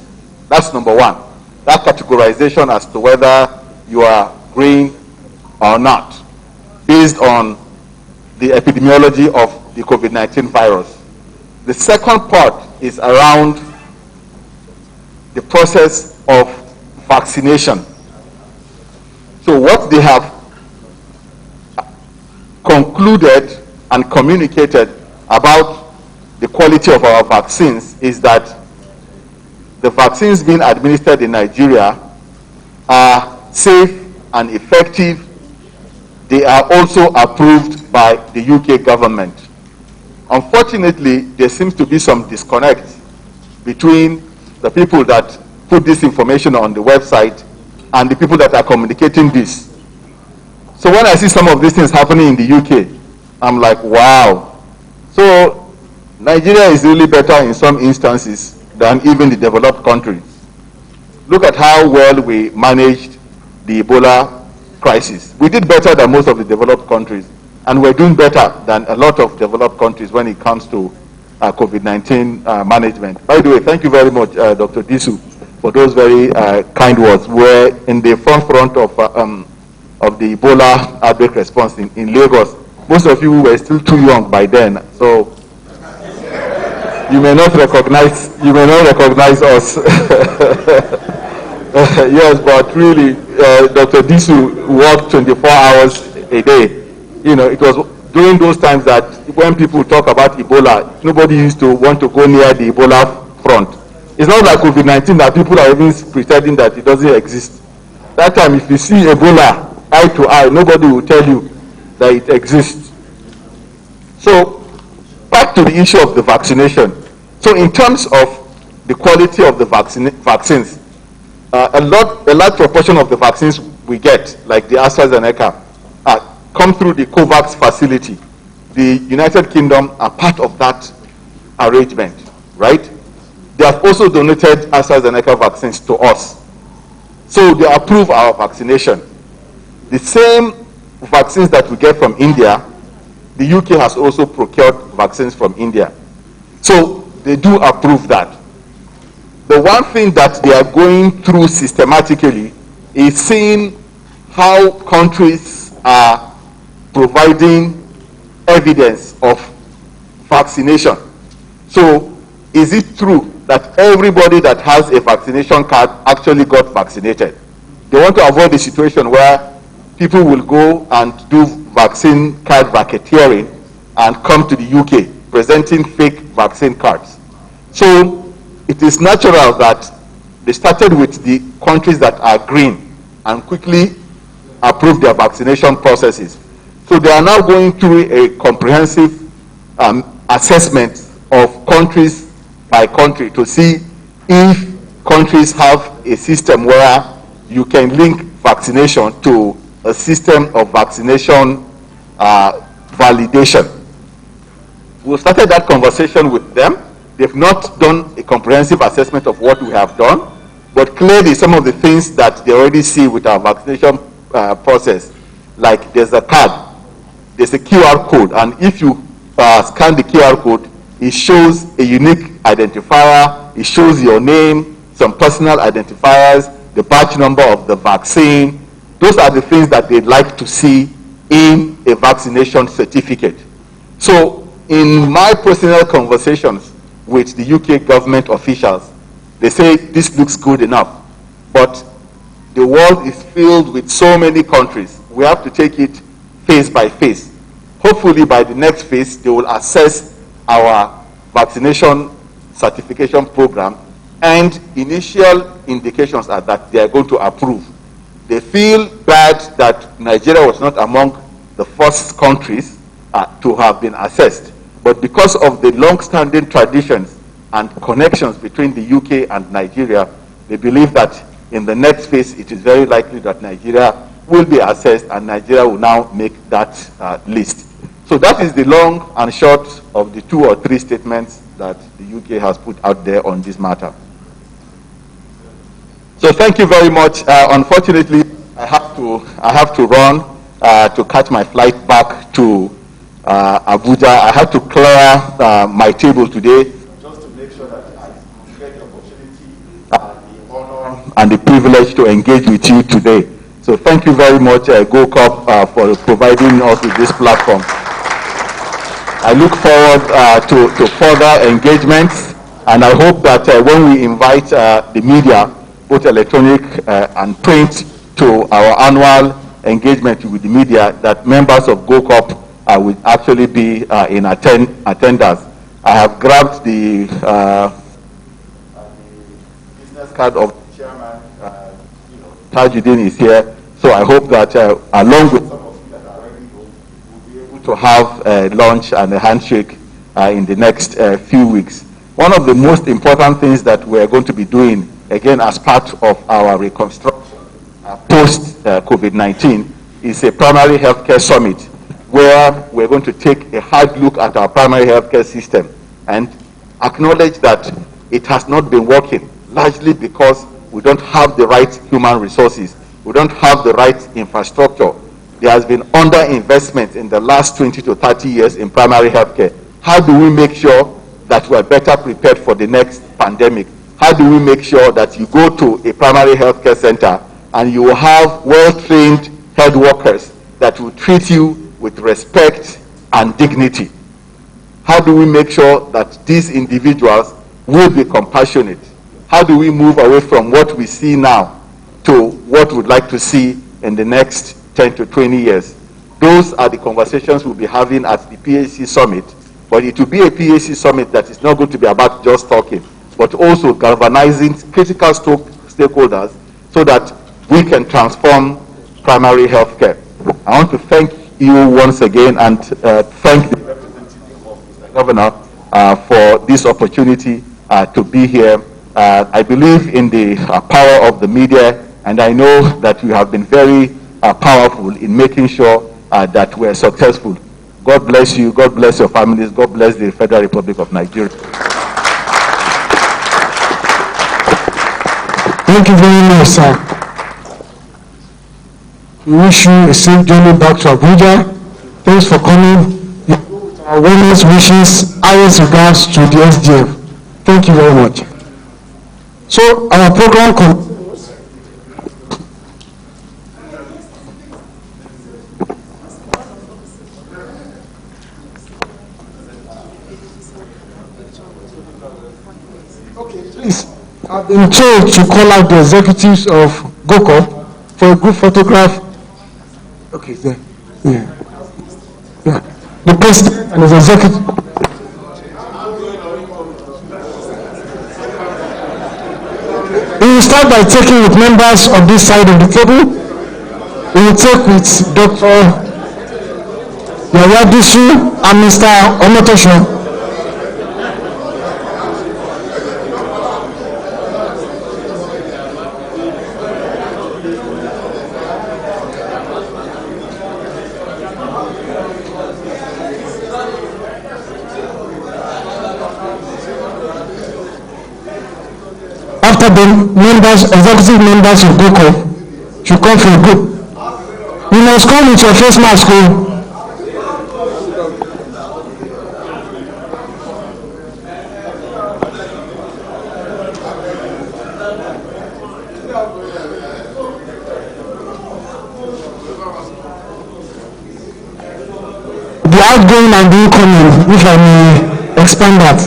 That's number one. That categorization as to whether you are green or not, based on the epidemiology of the COVID-19 virus. The second part is around the process of vaccination. So what they have concluded and communicated about the quality of our vaccines is that the vaccines being administered in Nigeria are safe and effective. They are also approved by the UK government. Unfortunately, there seems to be some disconnect between the people that put this information on the website and the people that are communicating this. So when I see some of these things happening in the UK, I'm like, wow. So Nigeria is really better in some instances than even the developed countries. Look at how well we managed the Ebola crisis. We did better than most of the developed countries, and we're doing better than a lot of developed countries when it comes to COVID-19 management. By the way, thank you very much, Dr. Disu, for those very kind words. We're in the front of the Ebola outbreak response in Lagos. Most of you were still too young by then, so you may not recognize us. Yes, but really, Dr. Disu worked 24 hours a day. You know, it was during those times that when people talk about Ebola, nobody used to want to go near the Ebola front. It's not like COVID-19 that people are even pretending that it doesn't exist. That time, if you see Ebola eye to eye, nobody will tell you that it exists. So, back to the issue of the vaccination. So, in terms of the quality of the vaccines, a large proportion of the vaccines we get, like the AstraZeneca, come through the COVAX facility. The United Kingdom are part of that arrangement, right? They have also donated AstraZeneca vaccines to us. So they approve our vaccination. The same vaccines that we get from India, the UK has also procured vaccines from India. So they do approve that. The one thing that they are going through systematically is seeing how countries are providing evidence of vaccination. So, is it true that everybody that has a vaccination card actually got vaccinated? They want to avoid the situation where people will go and do vaccine card racketeering and come to the UK presenting fake vaccine cards. So, it is natural that they started with the countries that are green and quickly approved their vaccination processes. So they are now going through a comprehensive assessment of countries by country to see if countries have a system where you can link vaccination to a system of vaccination validation. We started that conversation with them. They've not done a comprehensive assessment of what we have done, but clearly some of the things that they already see with our vaccination process, like there's a card, there's a QR code, and if you scan the QR code, it shows a unique identifier, it shows your name, some personal identifiers, the batch number of the vaccine. Those are the things that they'd like to see in a vaccination certificate. So in my personal conversations with the UK government officials, they say this looks good enough, but the world is filled with so many countries. We have to take it phase by phase. Hopefully by the next phase, they will assess our vaccination certification program, and initial indications are that they are going to approve. They feel bad that Nigeria was not among the first countries to have been assessed. But because of the long-standing traditions and connections between the UK and Nigeria, they believe that in the next phase, it is very likely that Nigeria will be assessed and Nigeria will now make that list. So that is the long and short of the 2 or 3 statements that the UK has put out there on this matter. So thank you very much. Unfortunately, I have to run to catch my flight back to Abuja. I had to clear my table today just to make sure that I get the opportunity, the honor, and the privilege to engage with you today. So thank you very much, GOCOP, for providing us with this platform. I look forward to further engagements, and I hope that when we invite the media, both electronic and print, to our annual engagement with the media, that members of GOCOP will actually be in attendance. I have grabbed the business card of the chairman. Tajuddin is here, so I hope that along with some of you that are already know, we'll be able to have a lunch and a handshake in the next few weeks. One of the most important things that we're going to be doing, again as part of our reconstruction post-COVID-19, is a primary healthcare summit where we're going to take a hard look at our primary healthcare system and acknowledge that it has not been working, largely because we don't have the right human resources. We don't have the right infrastructure. There has been underinvestment in the last 20 to 30 years in primary healthcare. How do we make sure that we're better prepared for the next pandemic? How do we make sure that you go to a primary healthcare center and you will have well-trained health workers that will treat you with respect and dignity? How do we make sure that these individuals will be compassionate? How do we move away from what we see now to what we'd like to see in the next 10 to 20 years? Those are the conversations we'll be having at the PHC Summit. But it will be a PHC Summit that is not going to be about just talking, but also galvanizing critical stakeholders so that we can transform primary healthcare. I want to thank you once again and thank the representative of Mr. Governor for this opportunity to be here. I believe in the power of the media, and I know that you have been very powerful in making sure that we're successful. God bless you, God bless your families, God bless the Federal Republic of Nigeria. Thank you very much, sir. We wish you a safe journey back to Abuja. Thanks for coming. Our wellness wishes, highest regards to the SDF. Thank you very much. So our program continues. Okay, please. I've been told to call out the executives of GOCOP for a group photograph. Okay, there. Yeah. Yeah. The president and his executive. We will start by taking with members of this side of the table. We will take with Dr. Yaya Disu and Mr. Omotosho. After the executive members of GOCOP should come for a group. You must come with your face mask. The outgoing and the incoming, if I may expand that.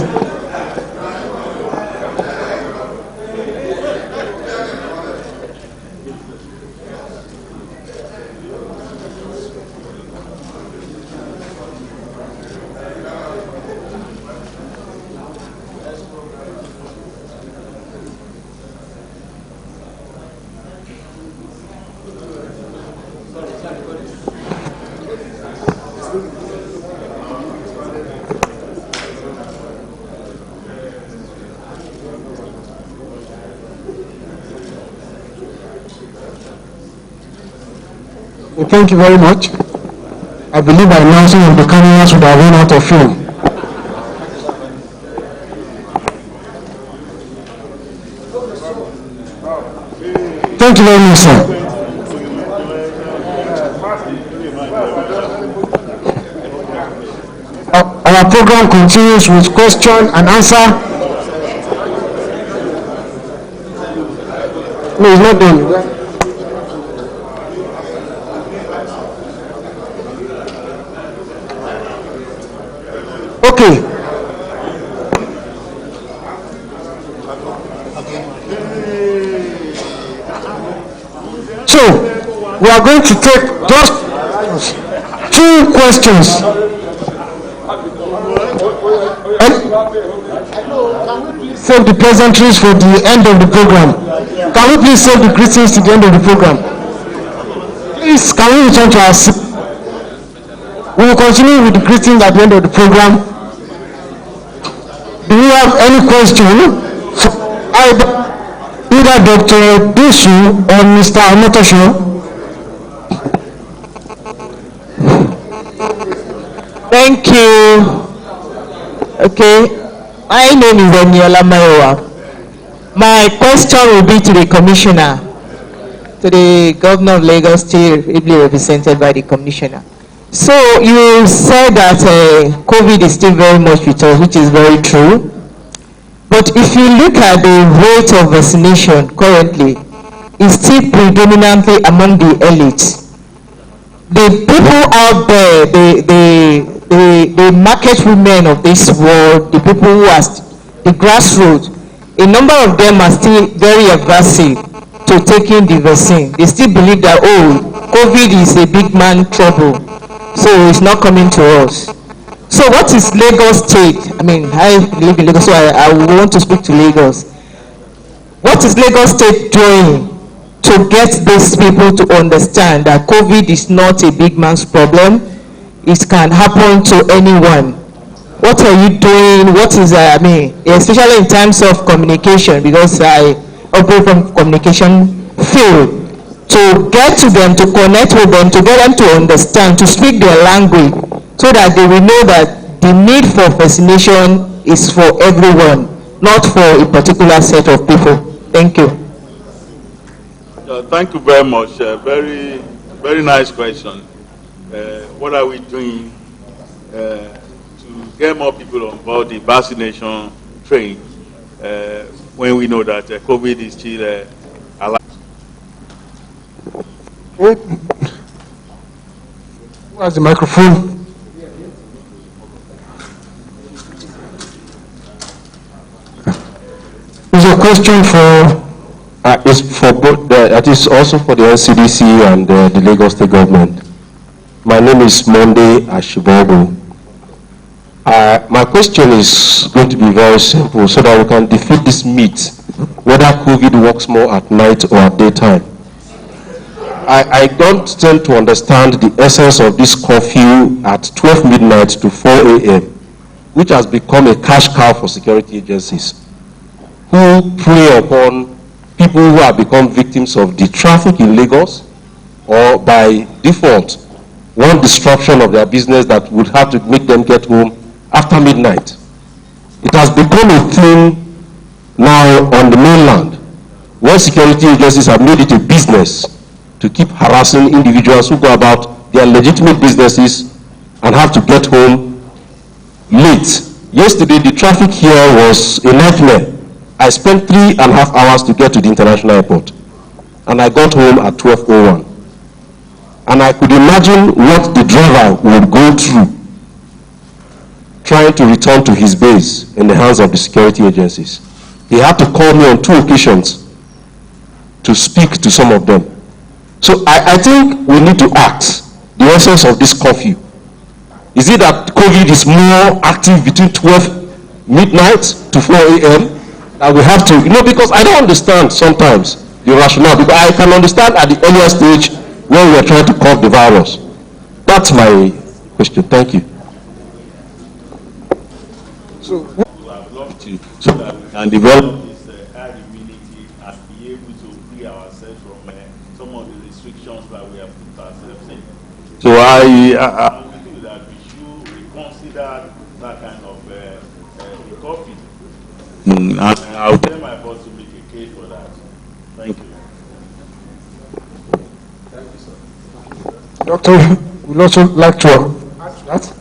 Thank you very much. I believe by now some of the cameras would have run out of film. Thank you very much, sir. Our program continues with question and answer. No, it's not done. Okay. So, we are going to take just 2 questions. Save the pleasantries for the end of the program. Can we please save the greetings to the end of the program? Please, can we return to our seat? We will continue with the greetings at the end of the program. Do you have any question for either Dr. Disu or Mr. Amotosho? Thank you. Okay. My name is Eniola Mayowa. My question will be to the Commissioner, to the Governor of Lagos State, ably represented by the Commissioner. So you said that COVID is still very much with us, which is very true. But if you look at the rate of vaccination currently, it's still predominantly among the elites. The people out there, the market women of this world, the people who are the grassroots, a number of them are still very averse to taking the vaccine. They still believe that, oh, COVID is a big man trouble, so it's not coming to us. So what is Lagos State? I mean, I live in Lagos, so I want to speak to Lagos. What is Lagos State doing to get these people to understand that COVID is not a big man's problem? It can happen to anyone. What are you doing? What is, I mean, especially in terms of communication, because I operate from communication field, to get to them, to connect with them, to get them to understand, to speak their language, so that they will know that the need for vaccination is for everyone, not for a particular set of people. Thank you. Thank you very much. Very, very nice question. What are we doing to get more people on board the vaccination train when we know that COVID is still alive? Who has the microphone? Is your question for? It's for both. That is also for the NCDC and the Lagos State government. My name is Monday Ashibogo. My question is going to be very simple, so that we can defeat this myth whether COVID works more at night or at daytime. I don't tend to understand the essence of this curfew at 12 midnight to 4 a.m., which has become a cash cow for security agencies who prey upon people who have become victims of the traffic in Lagos, or by default, one disruption of their business that would have to make them get home after midnight. It has become a thing now on the mainland, where security agencies have made it a business to keep harassing individuals who go about their legitimate businesses and have to get home late. Yesterday, the traffic here was a nightmare. I spent 3.5 hours to get to the international airport, and I got home at 12:01. And I could imagine what the driver would go through trying to return to his base in the hands of the security agencies. He had to call me on 2 occasions to speak to some of them. So I think we need to ask the essence of this curfew. Is it that COVID is more active between 12 midnight to 4 a.m.? That we have to, because I don't understand sometimes the rationale, because I can understand at the earlier stage when we are trying to curb the virus. That's my question. Thank you. So I would love to, so that we can develop this herd immunity and be able to free ourselves from some of the restrictions that we have put ourselves in. So I feel that we should reconsider that kind of curfew. And I'll tell my boss to make a case for that. Thank you. Thank you, sir. Doctor, would also like to add to that.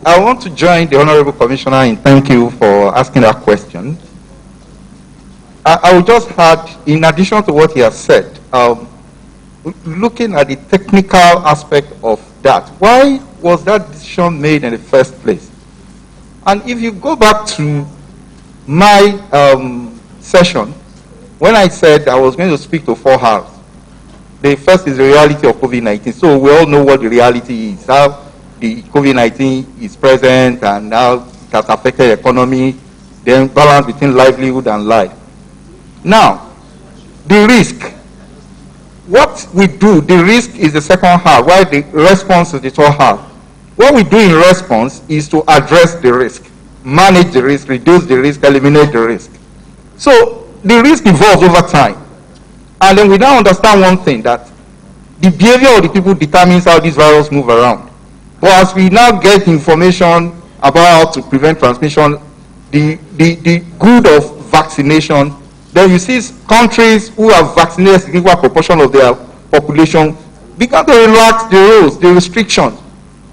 I want to join the Honorable Commissioner in thank you for asking that question. I will just add, in addition to what he has said, looking at the technical aspect of that, why was that decision made in the first place? And if you go back to my session, when I said I was going to speak to 4 hours, The first is the reality of COVID-19. So we all know what the reality is, how the COVID-19 is present and how it has affected the economy, the balance between livelihood and life. Now, the risk. What we do, the risk is the second half, while the response is the third half. What we do in response is to address the risk, manage the risk, reduce the risk, eliminate the risk. So the risk evolves over time. And then we now understand one thing, that the behavior of the people determines how this virus moves around. But as we now get information about how to prevent transmission, the good of vaccination, then you see countries who have vaccinated a significant proportion of their population begin to relax the rules, the restrictions.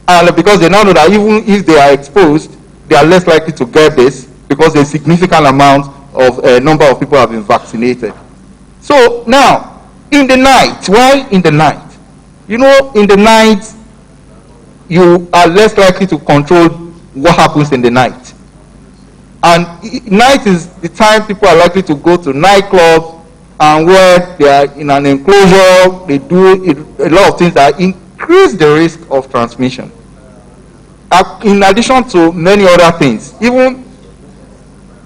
And because they now know that even if they are exposed, they are less likely to get this because a significant amount of number of people have been vaccinated. So now, in the night, why in the night? You know, in the night, you are less likely to control what happens in the night. And night is the time people are likely to go to nightclubs, and where they are in an enclosure, they do a lot of things that increase the risk of transmission. In addition to many other things, even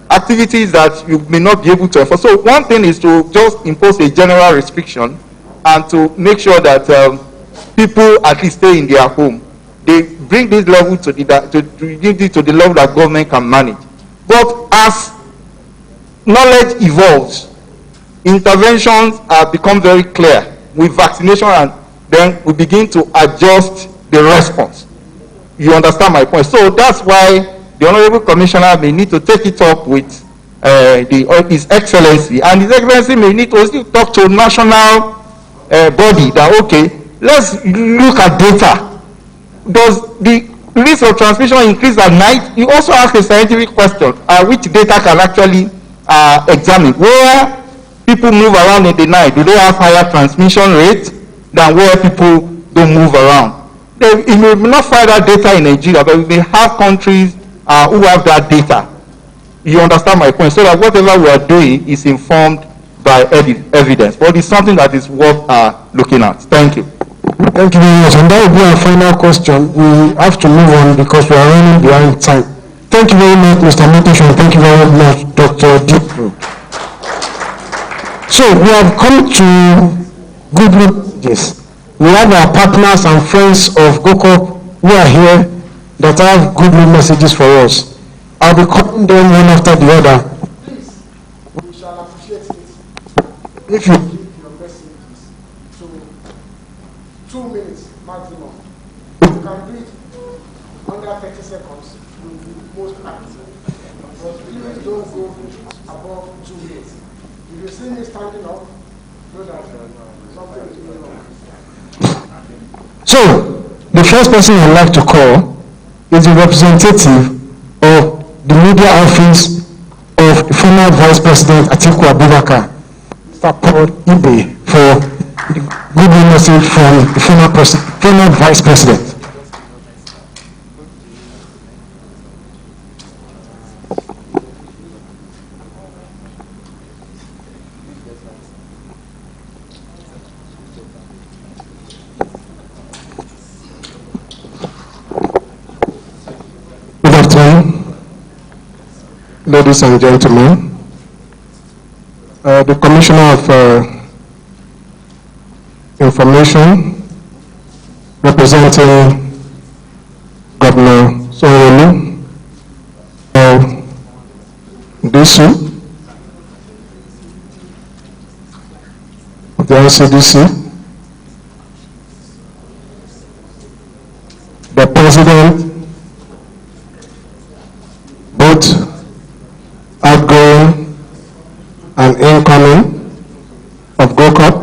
activities that you may not be able to enforce. So one thing is to just impose a general restriction and to make sure that people at least stay in their home. They bring this level to the level that government can manage. But as knowledge evolves, interventions have become very clear with vaccination, and then we begin to adjust the response. You understand my point? So that's why the Honorable Commissioner may need to take it up with His Excellency, and His Excellency may need to also talk to national body that, okay, let's look at data. Does the risk of transmission increase at night? You also ask a scientific question, which data can actually examine. Where people move around in the night, do they have higher transmission rate than where people don't move around? You may not find that data in Nigeria, but we may have countries who have that data. You understand my point? So that whatever we are doing is informed by evidence. But it's something that is worth looking at. Thank you. Thank you very much. And that will be our final question. We have to move on because we are running behind time. Thank you very much, Mr. Motation. Thank you very much, Dr. Dipro. So we have come to good messages. We have our partners and friends of GOCOP who are here that have good messages for us. I'll be calling them one after the other. Please, we shall appreciate it if you give your messages to 2 minutes maximum. If you can do it under 30 seconds, you'll be most happy. But please don't go above 2 minutes. If you see me standing up, know that something is going on. So, the first person I'd like to call is the representative of the media office of former Vice President Atiku Abubakar, Mr. Paul Ibe, for the good message from the former Vice President. Ladies and gentlemen, the Commissioner of Information, representing Governor Sanwo-Olu, DC of the NCDC, the President, both outgoing and incoming of GOCOP,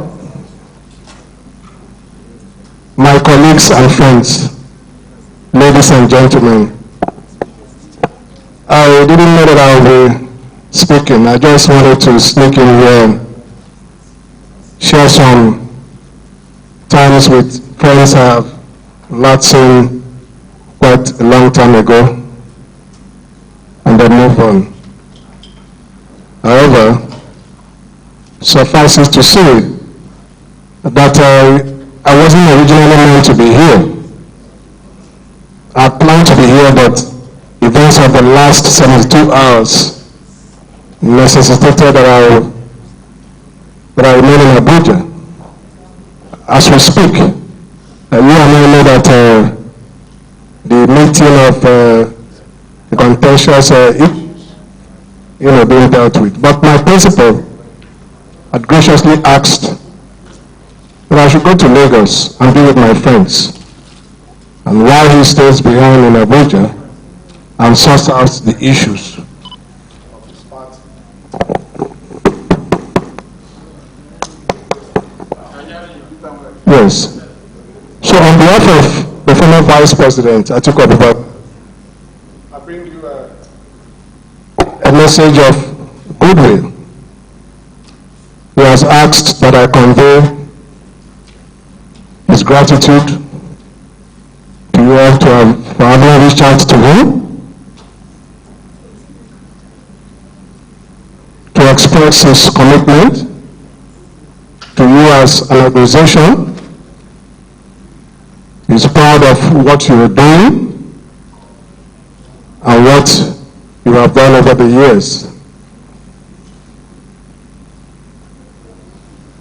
my colleagues and friends, ladies and gentlemen. I didn't know that I would be speaking. I just wanted to sneak in here, share some times with friends I have not seen quite a long time ago, and then move on. However, suffice it to say that I wasn't originally meant to be here. I planned to be here, but events of the last 72 hours necessitated that I remain in Abuja. As we speak, you and I know that the meeting of the contentious issues, being dealt with. But my principal had graciously asked that I should go to Lagos and be with my friends. And while he stays behind in Abuja and sorts out the issues of his party. Yes. So on behalf of the former Vice President, Atiku Abubakar, I bring you a message of goodwill. He has asked that I convey his gratitude to you all for having reached out to him, to express his commitment to you as an organization. He's proud of what you are doing and what you have done over the years.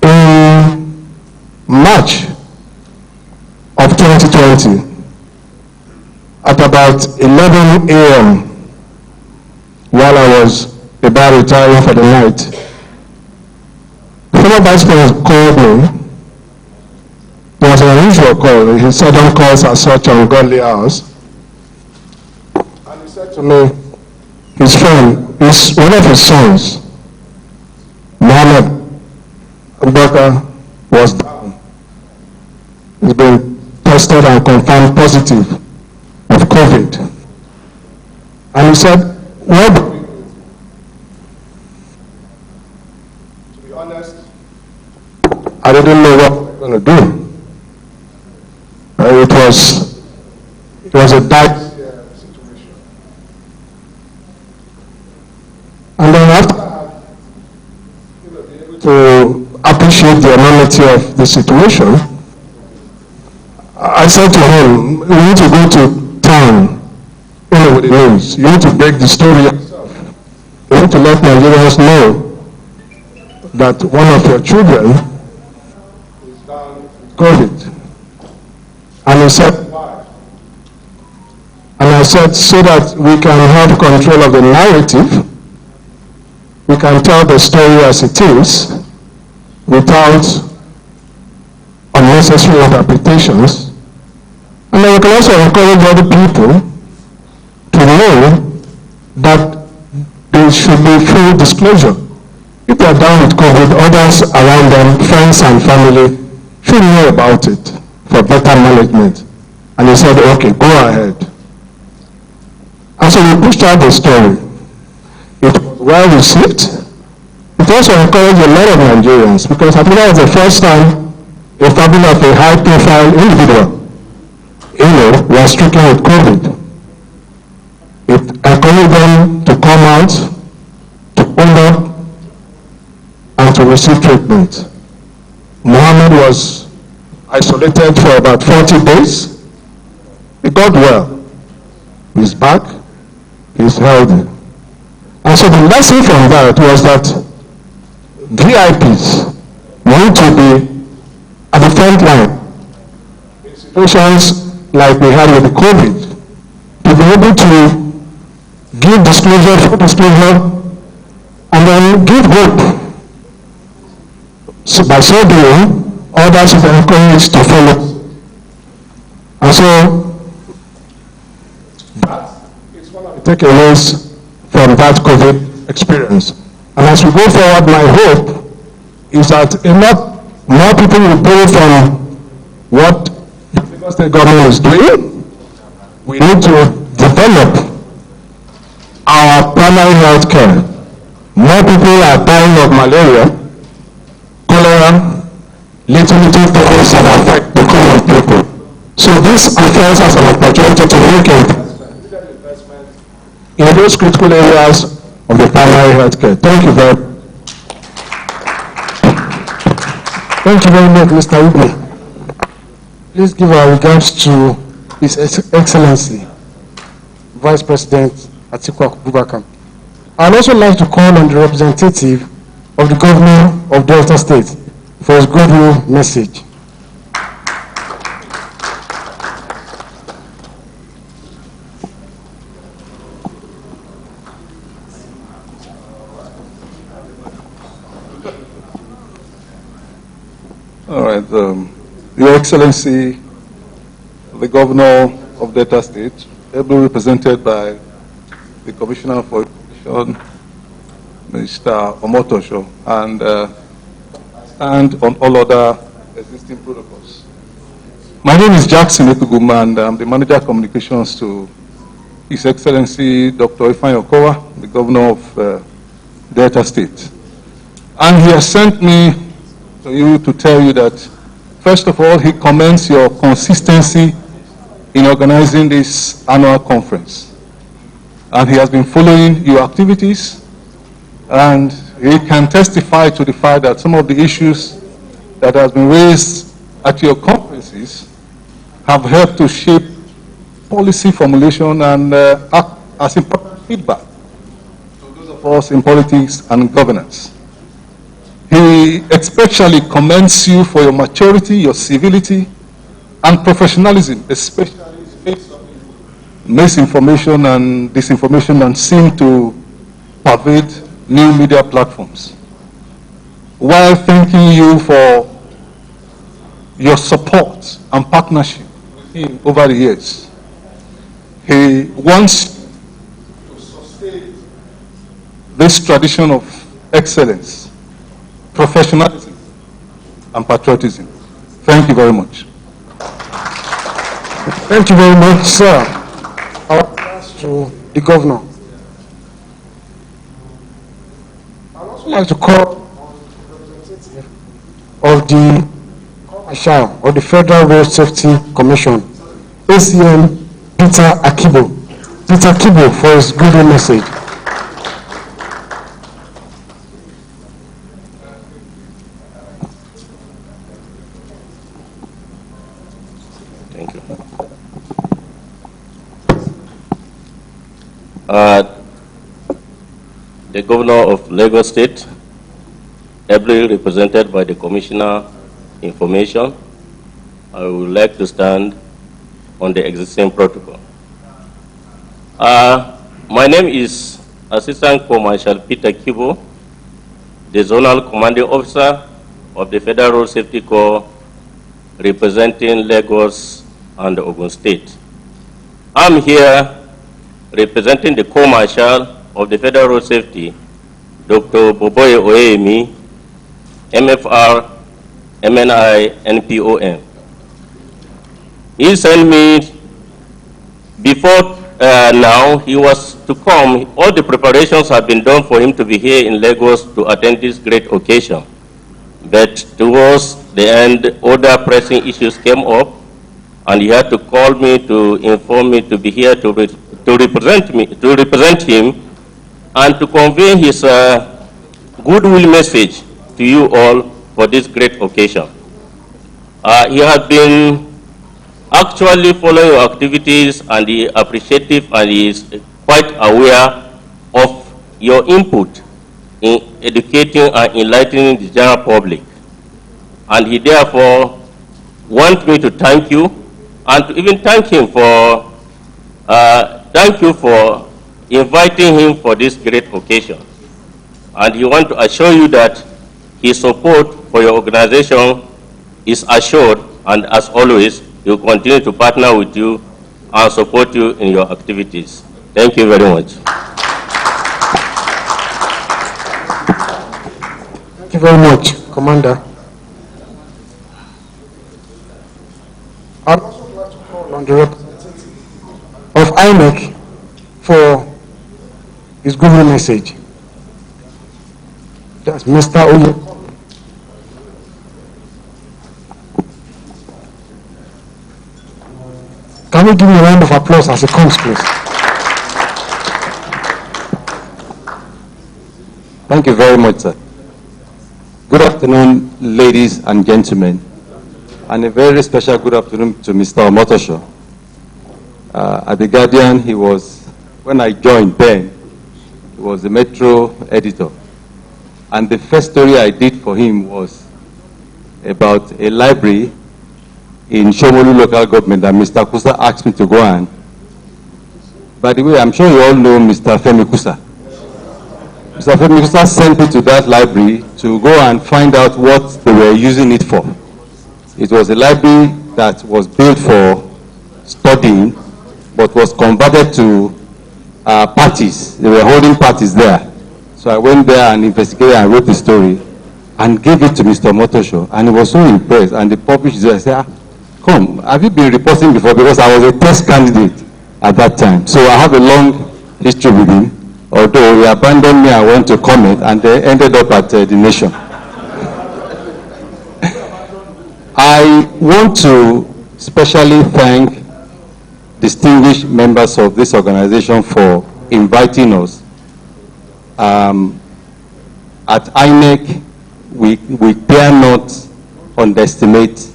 In March of 2020, at about 11 a.m., while I was about retiring for the night, the former Vice President called me. It was an unusual call. He seldom calls at such ungodly hours. And he said to me, his friend, one of his sons, Mohammed Abubakar, was down. He's been tested and confirmed positive of COVID. And he said, what? To be honest, I didn't know what we were going to do. It was a bad situation. And then after to appreciate the enormity of the situation, I said to him, we need to go to town, with the news. You need to break the story yourself. You need to let Nigerians know that one of your children is down with COVID. And he said, why? And I said, so that we can have control of the narrative, we can tell the story as it is, without unnecessary interpretations, and then we can also encourage other people to know that there should be full disclosure. If they are down with COVID, others around them, friends and family, should know about it for better management. And he said, okay, go ahead. And so we pushed out the story. It was well received. It also encouraged a lot of Nigerians, because I think that was the first time a family of a high-profile individual, was stricken with COVID. It encouraged them to come out, to own up, and to receive treatment. Mohammed was isolated for about 40 days. He got well. He's back. He's healthy. And so the lesson from that was that VIPs need to be at the front line in situations like we had with the COVID, to be able to give disclosure, full disclosure, and then give hope. So by so doing, others are encouraged to follow. And so that is one of the takeaways from that COVID experience. And as we go forward, my hope is that more people will borrow from what the state government is doing. We need to develop our primary health care. More people are dying of malaria, cholera, little things that affect the common people. So this affects us an opportunity to make investment in those critical areas of the primary health care. Thank you very much. Thank you very much, Mr. Ube. Please give our regards to His Excellency, Vice President Atiku Abubakar. I'd also like to call on the representative of the Governor of Delta State for his goodwill message. All right, Your Excellency, the Governor of Delta State, ably represented by the Commissioner for Education, Mr. Omotosho, and on all other existing protocols. My name is Jackson Ekuguma, and I'm the Manager of Communications to His Excellency Dr. Ifeanyi Okowa, the Governor of Delta State. And he has sent me to you to tell you that, first of all, he commends your consistency in organizing this annual conference. And he has been following your activities, and he can testify to the fact that some of the issues that have been raised at your conferences have helped to shape policy formulation and act as important feedback to those of us in politics and governance. He especially commends you for your maturity, your civility, and professionalism, especially in the face of misinformation and disinformation that seem to pervade new media platforms. While thanking you for your support and partnership with him over the years, he wants to sustain this tradition of excellence, professionalism, and patriotism. Thank you very much. Thank you very much, sir. Our thanks to the Governor. I'd also like to call on the representative of the Commercial or the Federal Road Safety Commission, ACM Peter Akibo. Peter Akibo for his good message. Thank you. The Governor of Lagos State, ably represented by the Commissioner Information, I would like to stand on the existing protocol. My name is Assistant Commercial Peter Kibo, the Zonal Commanding Officer of the Federal Road Safety Corps, representing Lagos and Ogun State. I'm here representing the Corps Marshal of the Federal Road Safety, Dr. Boboye Oyemi, MFR, MNI, NPOM. He sent me before now, he was to come. All the preparations have been done for him to be here in Lagos to attend this great occasion. But towards the end, other pressing issues came up, and he had to call me to inform me to be here to represent him and to convey his goodwill message to you all for this great occasion. He has been actually following your activities, and he is appreciative and he is quite aware of your input in educating and enlightening the general public. And he therefore wants me to thank you and to even thank him for inviting him for this great occasion. And he wants to assure you that his support for your organization is assured, and as always, he will continue to partner with you and support you in your activities. Thank you very much. Thank you very much, Commander. I'd also like to call on the representative of INEC for his goodwill message. That's Mr. Oye. Can we give him a round of applause as he comes, please? Thank you very much, sir. Good afternoon, ladies and gentlemen, and a very special good afternoon to Mr. Omotosho. At The Guardian, he was, when I joined then, he was the Metro editor. And the first story I did for him was about a library in Shomolu local government that Mr. Kusa asked me to go and. By the way, I'm sure you all know Mr. Femi Kusa. Mr. Femi Kusa sent me to that library to go and find out what they were using it for. It was a library that was built for studying, but was converted to parties. They were holding parties there. So I went there and investigated and wrote the story and gave it to Mr. Motosho, and he was so impressed. And the publisher said, come, have you been reporting before? Because I was a test candidate at that time. So I have a long history with him, although he abandoned me and went to comment, and they ended up at The Nation. I want to specially thank distinguished members of this organization for inviting us. At INEC, we dare not underestimate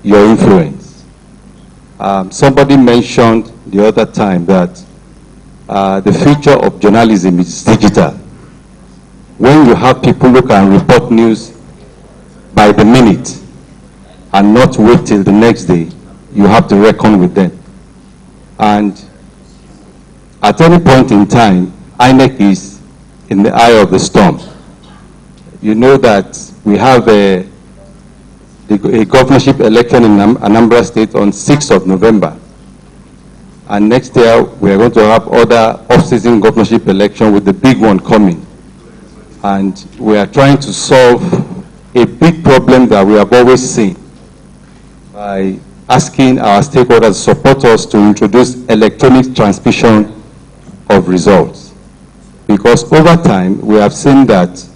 your influence. Somebody mentioned the other time that the future of journalism is digital. When you have people who can report news by the minute and not wait till the next day, you have to reckon with them. And at any point in time, INEC is in the eye of the storm. You know that we have a governorship election in Anambra State on 6th of November. And next year, we are going to have other off-season governorship election with the big one coming. And we are trying to solve a big problem that we have always seen by asking our stakeholders to support us to introduce electronic transmission of results. Because over time, we have seen that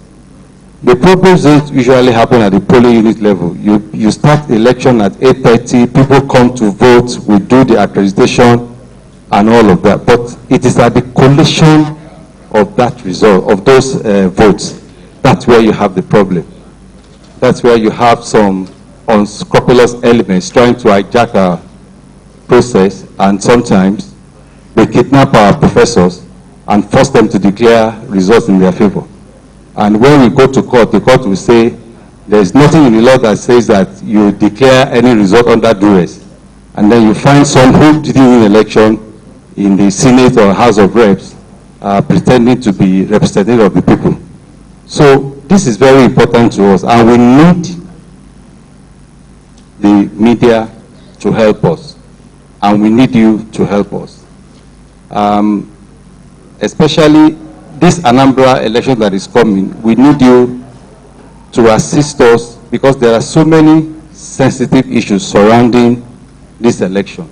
the problems don't usually happen at the polling unit level. You start the election at 8:30, people come to vote, we do the accreditation and all of that. But it is at the collation of that result, of those votes, that's where you have the problem. That's where you have some unscrupulous elements trying to hijack our process, and sometimes they kidnap our professors and force them to declare results in their favor. And when we go to court, the court will say, there is nothing in the law that says that you declare any result under duress. And then you find some who didn't win election in the Senate or House of Reps pretending to be representative of the people. So this is very important to us, and we need the media to help us, and we need you to help us. Especially this Anambra election that is coming, we need you to assist us because there are so many sensitive issues surrounding this election.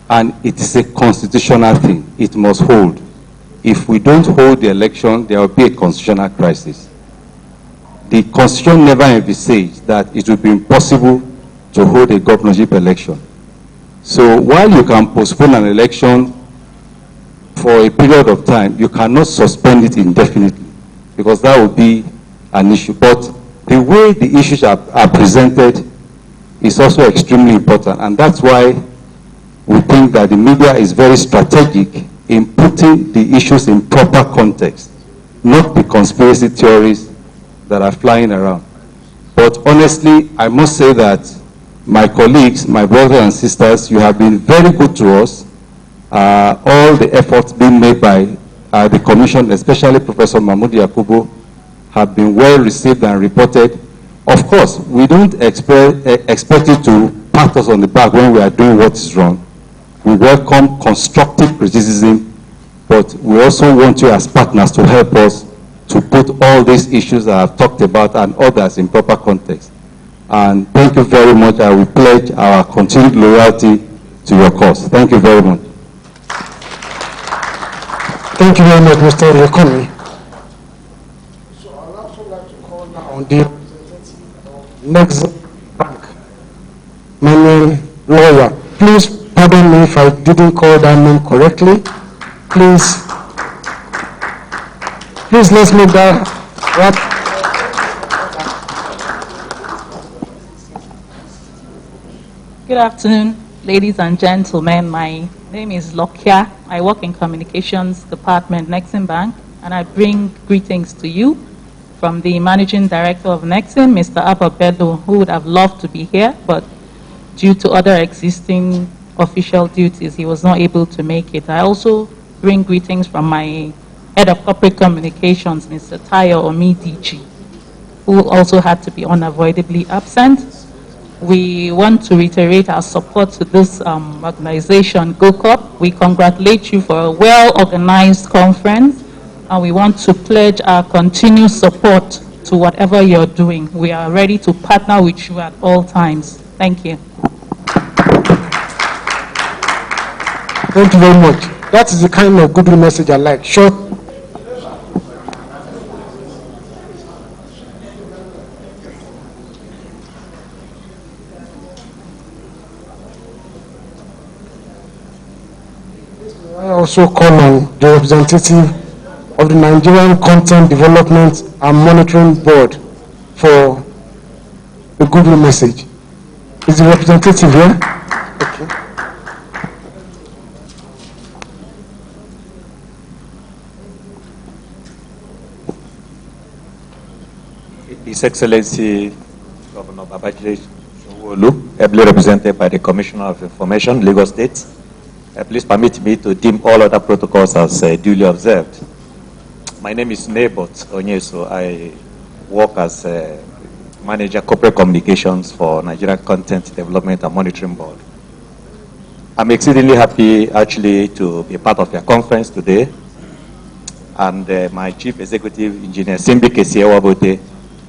And it is a constitutional thing. It must hold. If we don't hold the election, there will be a constitutional crisis. The Constitution never envisaged that it would be impossible to hold a governorship election. So while you can postpone an election for a period of time, you cannot suspend it indefinitely, because that would be an issue. But the way the issues are presented is also extremely important, and that's why we think that the media is very strategic in putting the issues in proper context, not the conspiracy theories that are flying around. But honestly, I must say that my colleagues, my brothers and sisters, you have been very good to us. All the efforts being made by the Commission, especially Professor Mahmoud Yakubu, have been well received and reported. Of course, we don't expect you to pat us on the back when we are doing what is wrong. We welcome constructive criticism, but we also want you as partners to help us to put all these issues that I've talked about and others in proper context. And thank you very much. I will pledge our continued loyalty to your cause. Thank you very much. Thank you very much, Mr. Yekomi. So I'd also like to call now the representative of Next Bank, Manuel Lawyer. Please pardon me if I didn't call that name correctly. Please let's make that right. Good afternoon, ladies and gentlemen. My name is Lokia. I work in Communications Department, Nexim Bank, and I bring greetings to you from the Managing Director of Nexim, Mr. Abba Bello, who would have loved to be here, but due to other existing official duties, he was not able to make it. I also bring greetings from my Head of Corporate Communications, Mr. Tayo Omidichi, who also had to be unavoidably absent. We want to reiterate our support to this organization, GOCOP. We congratulate you for a well-organized conference, and we want to pledge our continued support to whatever you're doing. We are ready to partner with you at all times. Thank you. Thank you very much. That is the kind of goodwill message I like. Short. I also call on the representative of the Nigerian Content Development and Monitoring Board for a goodwill message. Is the representative here? Okay. His Excellency Governor Babajide Sanwo-Olu, ably represented by the Commissioner of Information, Lagos State. Please permit me to deem all other protocols as duly observed. My name is Nebot Onyeso. I work as Manager Corporate Communications for Nigerian Content Development and Monitoring Board. I'm exceedingly happy actually to be part of your conference today. And my Chief Executive Engineer, Simbi Kesiewabote,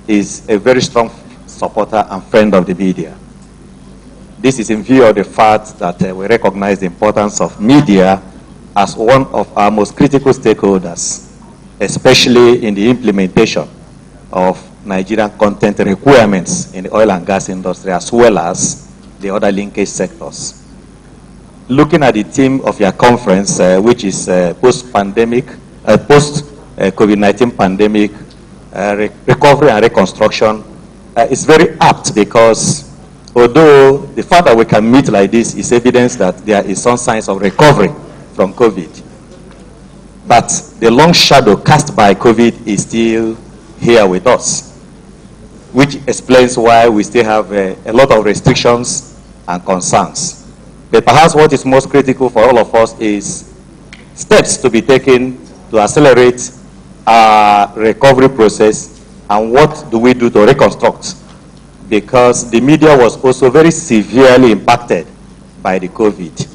is a very strong supporter and friend of the media. This is in view of the fact that we recognize the importance of media as one of our most critical stakeholders, especially in the implementation of Nigerian content requirements in the oil and gas industry, as well as the other linkage sectors. Looking at the theme of your conference, which is post-pandemic, post-COVID-19 pandemic, recovery and reconstruction, is very apt because although the fact that we can meet like this is evidence that there is some signs of recovery from COVID, but the long shadow cast by COVID is still here with us, which explains why we still have a lot of restrictions and concerns. But perhaps what is most critical for all of us is steps to be taken to accelerate our recovery process, and what do we do to reconstruct, because the media was also very severely impacted by the COVID.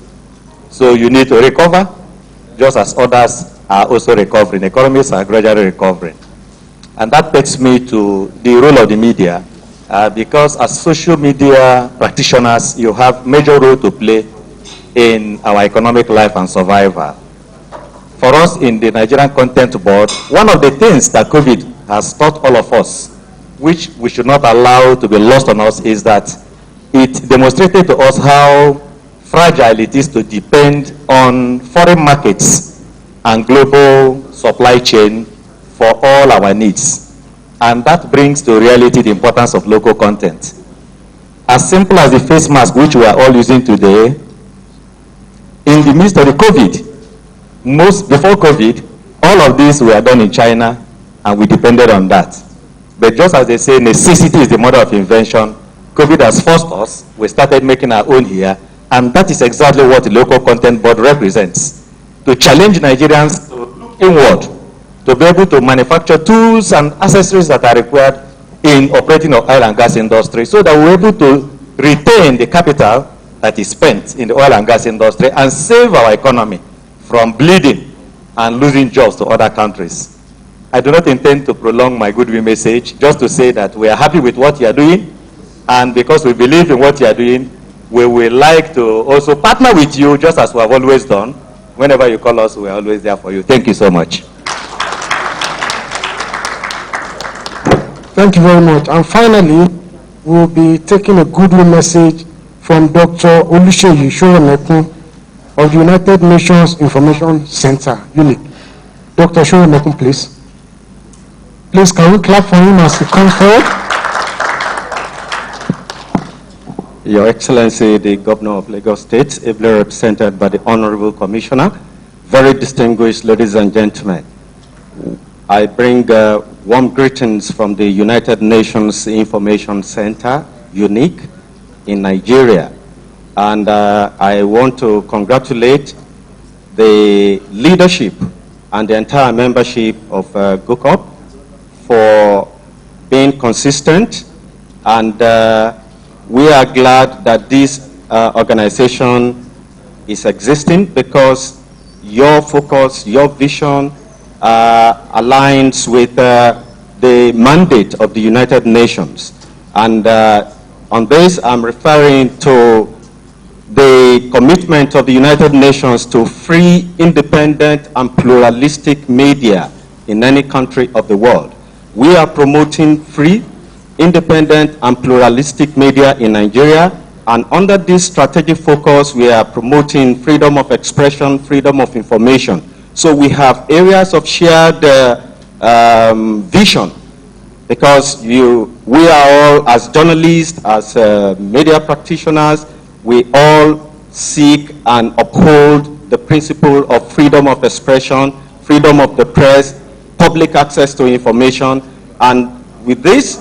So you need to recover, just as others are also recovering. Economies are gradually recovering. And that takes me to the role of the media, because as social media practitioners, you have major role to play in our economic life and survival. For us in the Nigerian Content Board, one of the things that COVID has taught all of us, which we should not allow to be lost on us, is that it demonstrated to us how fragile it is to depend on foreign markets and global supply chain for all our needs. And that brings to reality the importance of local content. As simple as the face mask which we are all using today, in the midst of the COVID, before COVID, all of these were done in China, and we depended on that. But just as they say, necessity is the mother of invention, COVID has forced us. We started making our own here, and that is exactly what the Local Content Board represents. To challenge Nigerians to look inward, to be able to manufacture tools and accessories that are required in operating the oil and gas industry, so that we're able to retain the capital that is spent in the oil and gas industry and save our economy from bleeding and losing jobs to other countries. I do not intend to prolong my goodwill message, just to say that we are happy with what you are doing, and because we believe in what you are doing, we would like to also partner with you, just as we have always done. Whenever you call us, we are always there for you. Thank you so much. Thank you very much. And finally, we'll be taking a goodwill message from Dr. Oluseyi Soronekun of the United Nations Information Center, UNIC. Dr. Soronekun, please. Please, can we clap for him as he comes forward? Your Excellency, the Governor of Lagos State, ably represented by the Honorable Commissioner, very distinguished ladies and gentlemen. I bring warm greetings from the United Nations Information Center, UNIC, in Nigeria. And I want to congratulate the leadership and the entire membership of GOCOP for being consistent, and we are glad that this organization is existing because your focus, your vision aligns with the mandate of the United Nations. And on this, I'm referring to the commitment of the United Nations to free, independent, and pluralistic media in any country of the world. We are promoting free, independent, and pluralistic media in Nigeria, and under this strategic focus, we are promoting freedom of expression, freedom of information. So we have areas of shared vision, because we are all, as journalists, as media practitioners, we all seek and uphold the principle of freedom of expression, freedom of the press, public access to information. And with this,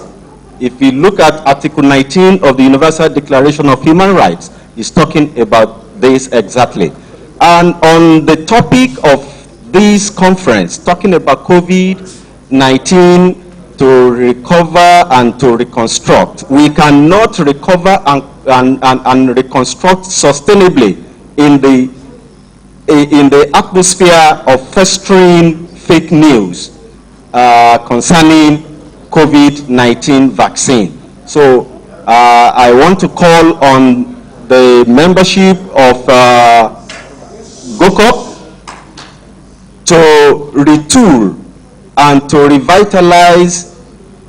if you look at Article 19 of the Universal Declaration of Human Rights, it's talking about this exactly. And on the topic of this conference, talking about COVID-19, to recover and to reconstruct. We cannot recover and reconstruct sustainably in the atmosphere of festering fake news concerning COVID-19 vaccine. So I want to call on the membership of GOCOP to retool and to revitalize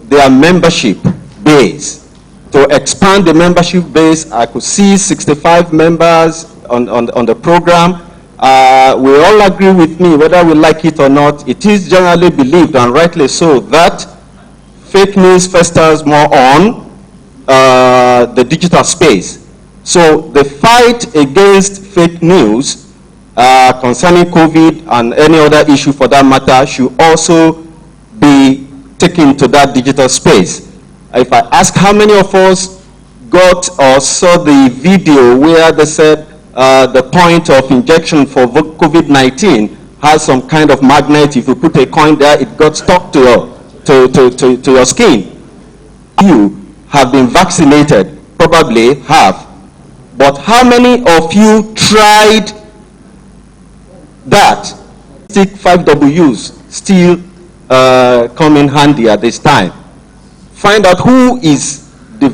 their membership base, to expand the membership base. I could see 65 members on the program. We all agree with me, whether we like it or not. It is generally believed, and rightly so, that fake news festers more on the digital space. So the fight against fake news concerning COVID and any other issue for that matter should also be taken to that digital space. If I ask how many of us got or saw the video where they said the point of injection for COVID-19 has some kind of magnet, if you put a coin there, it got stuck to your skin. You have been vaccinated, probably have, but how many of you tried that? 5 W's still come in handy at this time. Find out who is the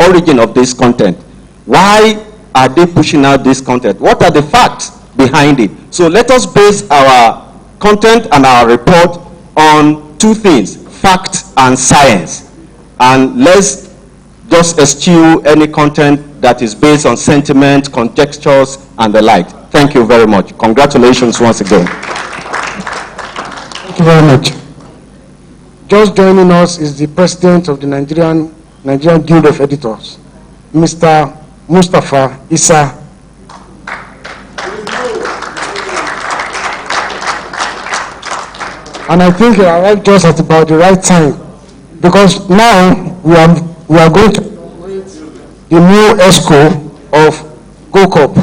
origin of this content. Why are they pushing out this content? What are the facts behind it? So let us base our content and our report on two things: fact and science. And let's just eschew any content that is based on sentiment, conjectures, and the like. Thank you very much. Congratulations once again. Thank you very much. Just joining us is the president of the Nigerian Guild of Editors, Mr. Mustafa Issa. And I think he arrived just at about the right time, because now we are going to the new ESCO of GOCOP.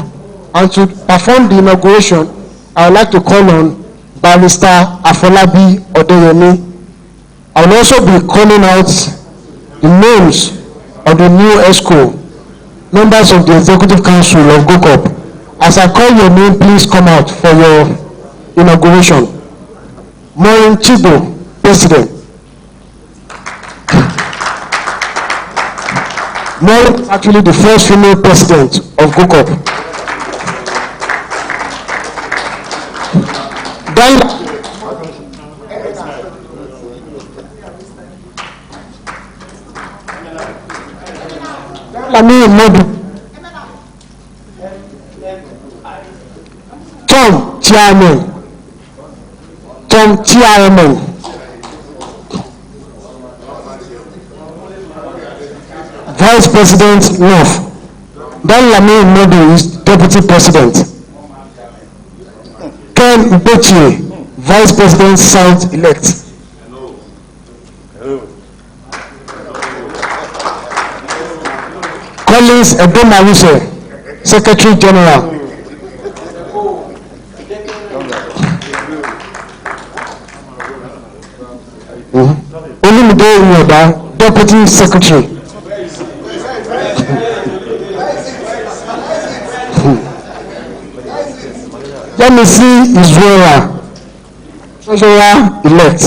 And to perform the inauguration, I would like to call on Barrister Afolabi Odeyemi. I will also be calling out the names of the new ESCO, members of the Executive Council of GOCOP. As I call your name, please come out for your inauguration. Maureen Chibo, President. Maureen is actually the first female president of GOCOP. Tom Chairman. Vice President North. Dan Lami Modu is Deputy President. Ken Ubechi, Vice President South elect. Collins Edomarise, Secretary General. Olumide Nyoba, Deputy Secretary. Let me see Israel, Treasurer elect.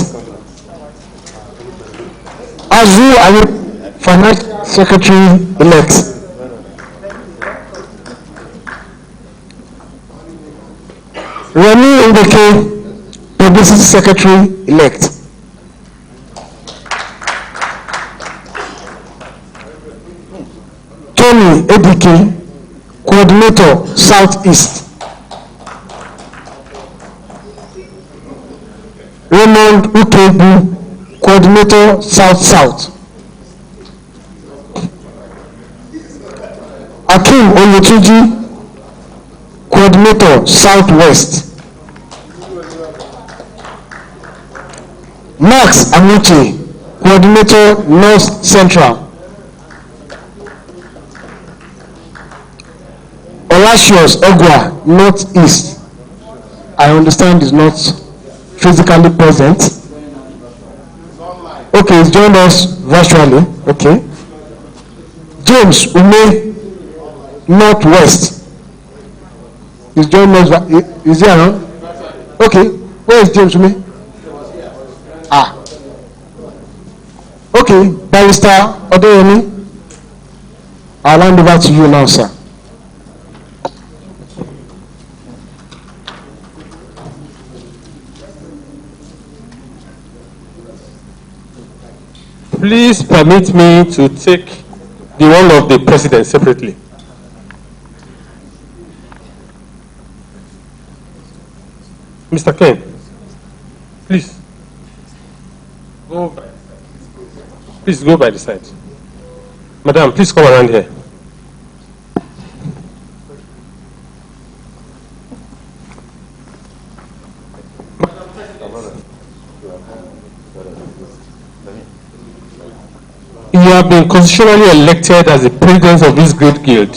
Azu Ayu, Finance Secretary elect. Remy Ndeke, Publicity Secretary elect. Tony Edike, Coordinator Southeast. Raymond Ukebu, Coordinator South-South. Akim Olutuji, Coordinator Southwest. Max Amuchi, Coordinator North Central. Olasius Ogwa, Northeast. I understand is not physically present. Okay, he's joined us virtually. Okay. James Ume, Northwest. He's joined us. Is he around? Okay. Where is James Ume? Ah. Okay, Barrister Odoyemi. I'll hand over to you now, sir. Please permit me to take the one of the president separately. Mr. Ken, please go by the side. Madam, please come around here. You have been constitutionally elected as the president of this great guild.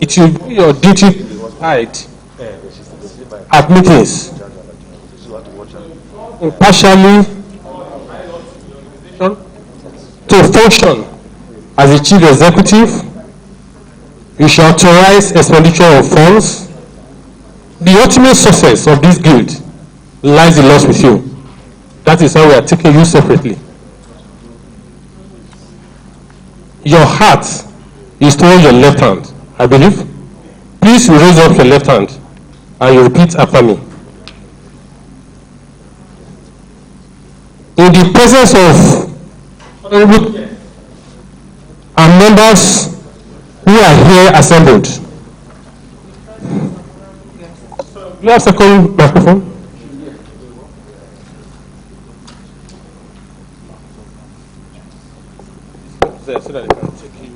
It will be your duty to decide at meetings impartially to function as the chief executive. You shall authorize expenditure of funds. The ultimate success of this guild lies in loss with you. That is why we are taking you separately. Your heart is towards your left hand, I believe. Please raise up your left hand and you repeat after me. In the presence of honorable and members who are here assembled. Do you have a second microphone? So that they can take you.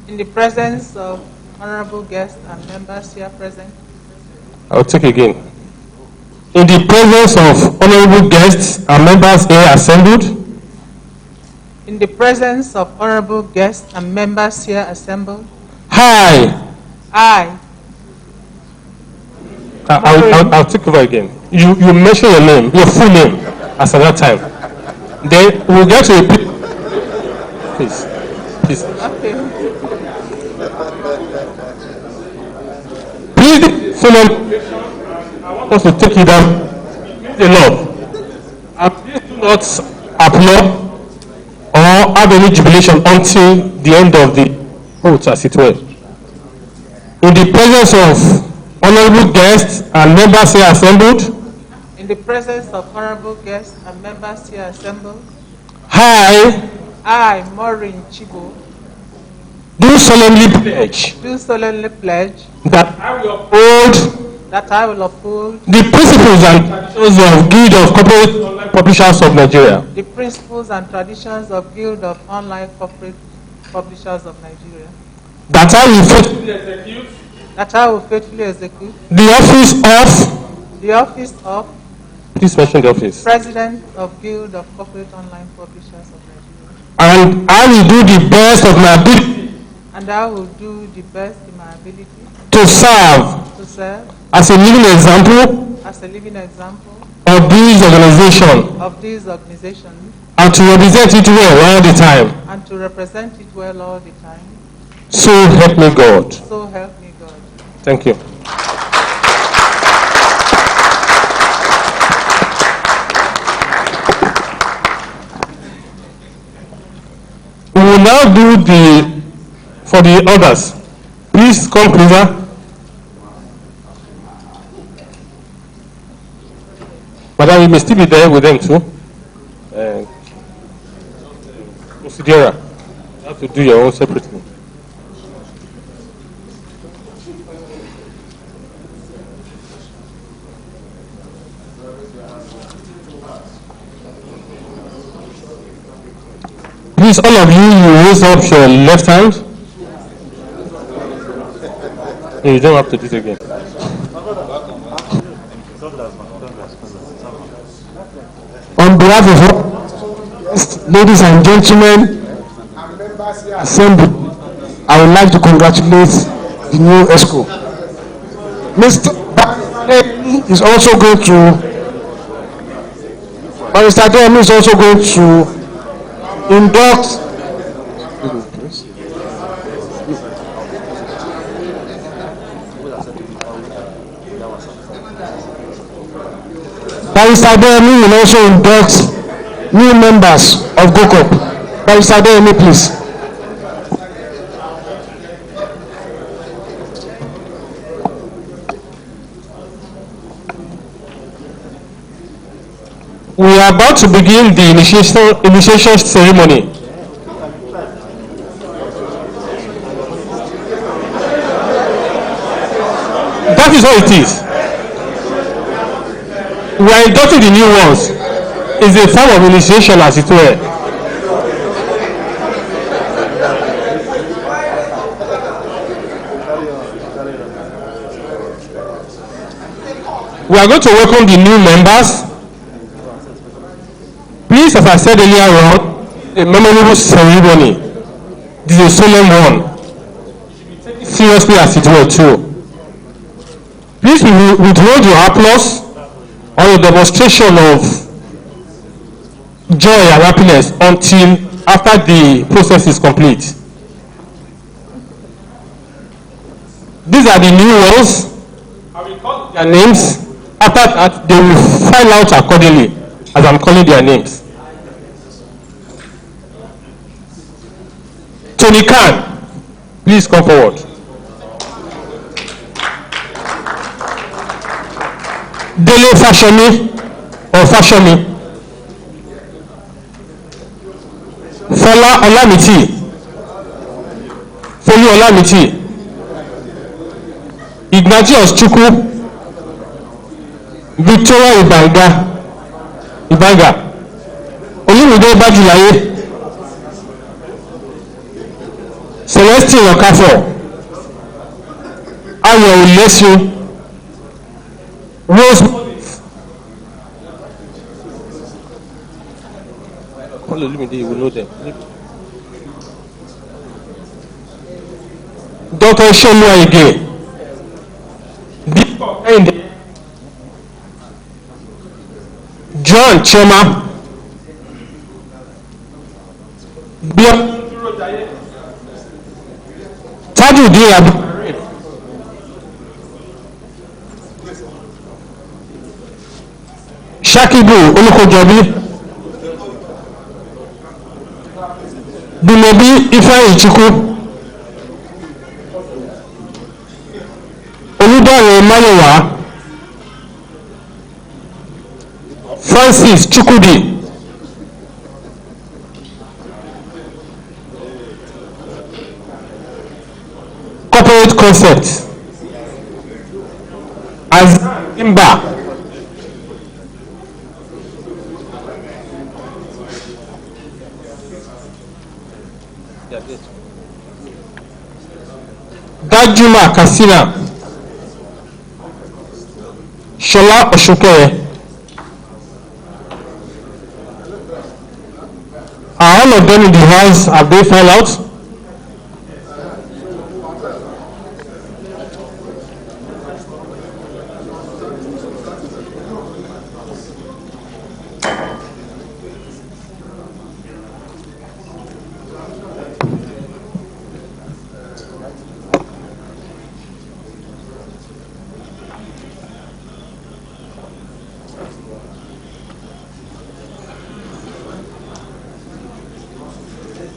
In the presence of honorable guests and members here present. I'll take again. In the presence of honorable guests and members here assembled. In the presence of honorable guests and members here assembled. I. I'll take over again. You mention your name, your full name, as at that time. Then we'll get to repeat. Please. Okay. Please, someone, I want us to take you down. Enough. And please do not applaud or have any jubilation until the end of the vote, as it were. In the presence of honorable guests and members here assembled. In the presence of honorable guests and members here assembled. I, Maureen Chigo, do solemnly pledge that I will uphold the principles and traditions of Guild of Corporate Publishers of Nigeria, the principles and traditions of Guild of Online Corporate Publishers of Nigeria, that I will faithfully execute the office of, please mention the office, President of Guild of Corporate Online Publishers of Nigeria, and I will do the best of my ability, and I will do the best in my ability to serve as a living example of this organization, and to represent it well all the time. So help me God. Thank you. We will now do for the others. Please come closer. Madam, you may still be there with them too. Procedure. You have to do your own separately. Please, all of you raise up your left hand. No, you don't have to do it again. On behalf of all ladies and gentlemen and members here assembled, I would like to congratulate the new ESCO. Mr. Adeyemi is also going to induct Barrister Adeyemi will also induct new members of GOCOP. Barrister Adeyemi, please. We are about to begin the initiation ceremony. That is what it is. We are inducting the new ones. It's a form of initiation, as it were. We are going to welcome the new members. Please, as I said earlier on, a memorable ceremony. This is a solemn one. Seriously, as it were, too. Please withhold your applause or your demonstration of joy and happiness until after the process is complete. These are the new ones. I will call their names. After that, they will file out accordingly as I'm calling their names. Tony Khan, please come forward. Dele Fashomi or Fashomi. Fola Olamiti. Folu Olamiti. Ignatius Chukwu. Victoria Ibanga. Olumide Bajulaye. Celestine Okafo. Ayo Olesu. Rose. You will know them. Dr. Shomwa Ige. John Choma. Tajuddin Abu. Shakibu Olukojobi. Dumebi Ifeanyi Chukwu. Oludare Mayowa. Francis Chukwudi. Corporate concept. Azimba. Dajuma Kasina, Shola Oshukoye. Are all of them in the house? Have they filed out?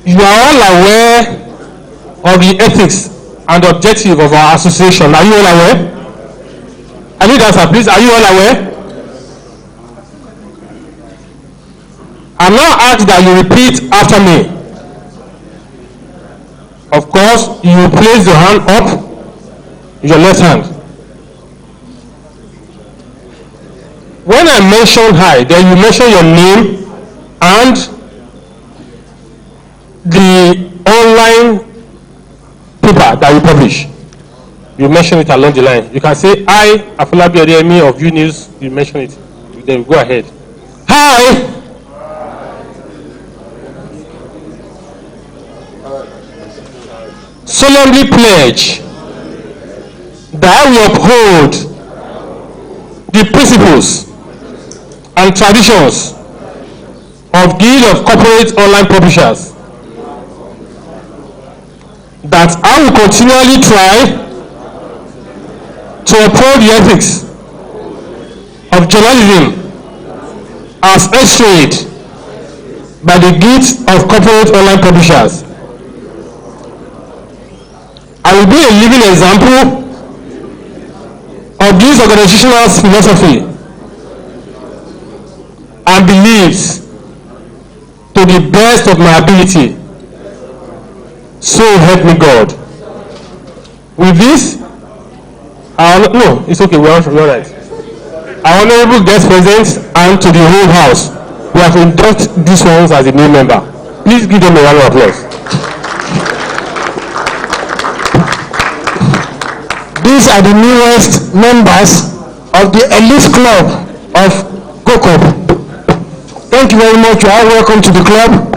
You are all aware of the ethics and objective of our association. Are you all aware? I need answer, please. Are you all aware? I'm now asked that you repeat after me. Of course, you place your hand up, your left hand. When I mention hi, then you mention your name and the online paper that you publish. You mention it along the line. You can say, I, Afolabi Odeyemi of U News, you mention it. Then you go ahead. Hi! Solemnly pledge that I will uphold the principles and traditions of Guild of Corporate Online Publishers, that I will continually try to uphold the ethics of journalism as x-rayed by the Guild of Corporate Online Publishers. I will be a living example of this organization's philosophy and beliefs to the best of my ability. So help me God. With this, no, it's okay, we're all right. Our honorable guest present and to the whole house, we have inducted these ones as a new member. Please give them a round of applause. These are the newest members of the elite club of GOCOP. Thank you very much. You are welcome to the club.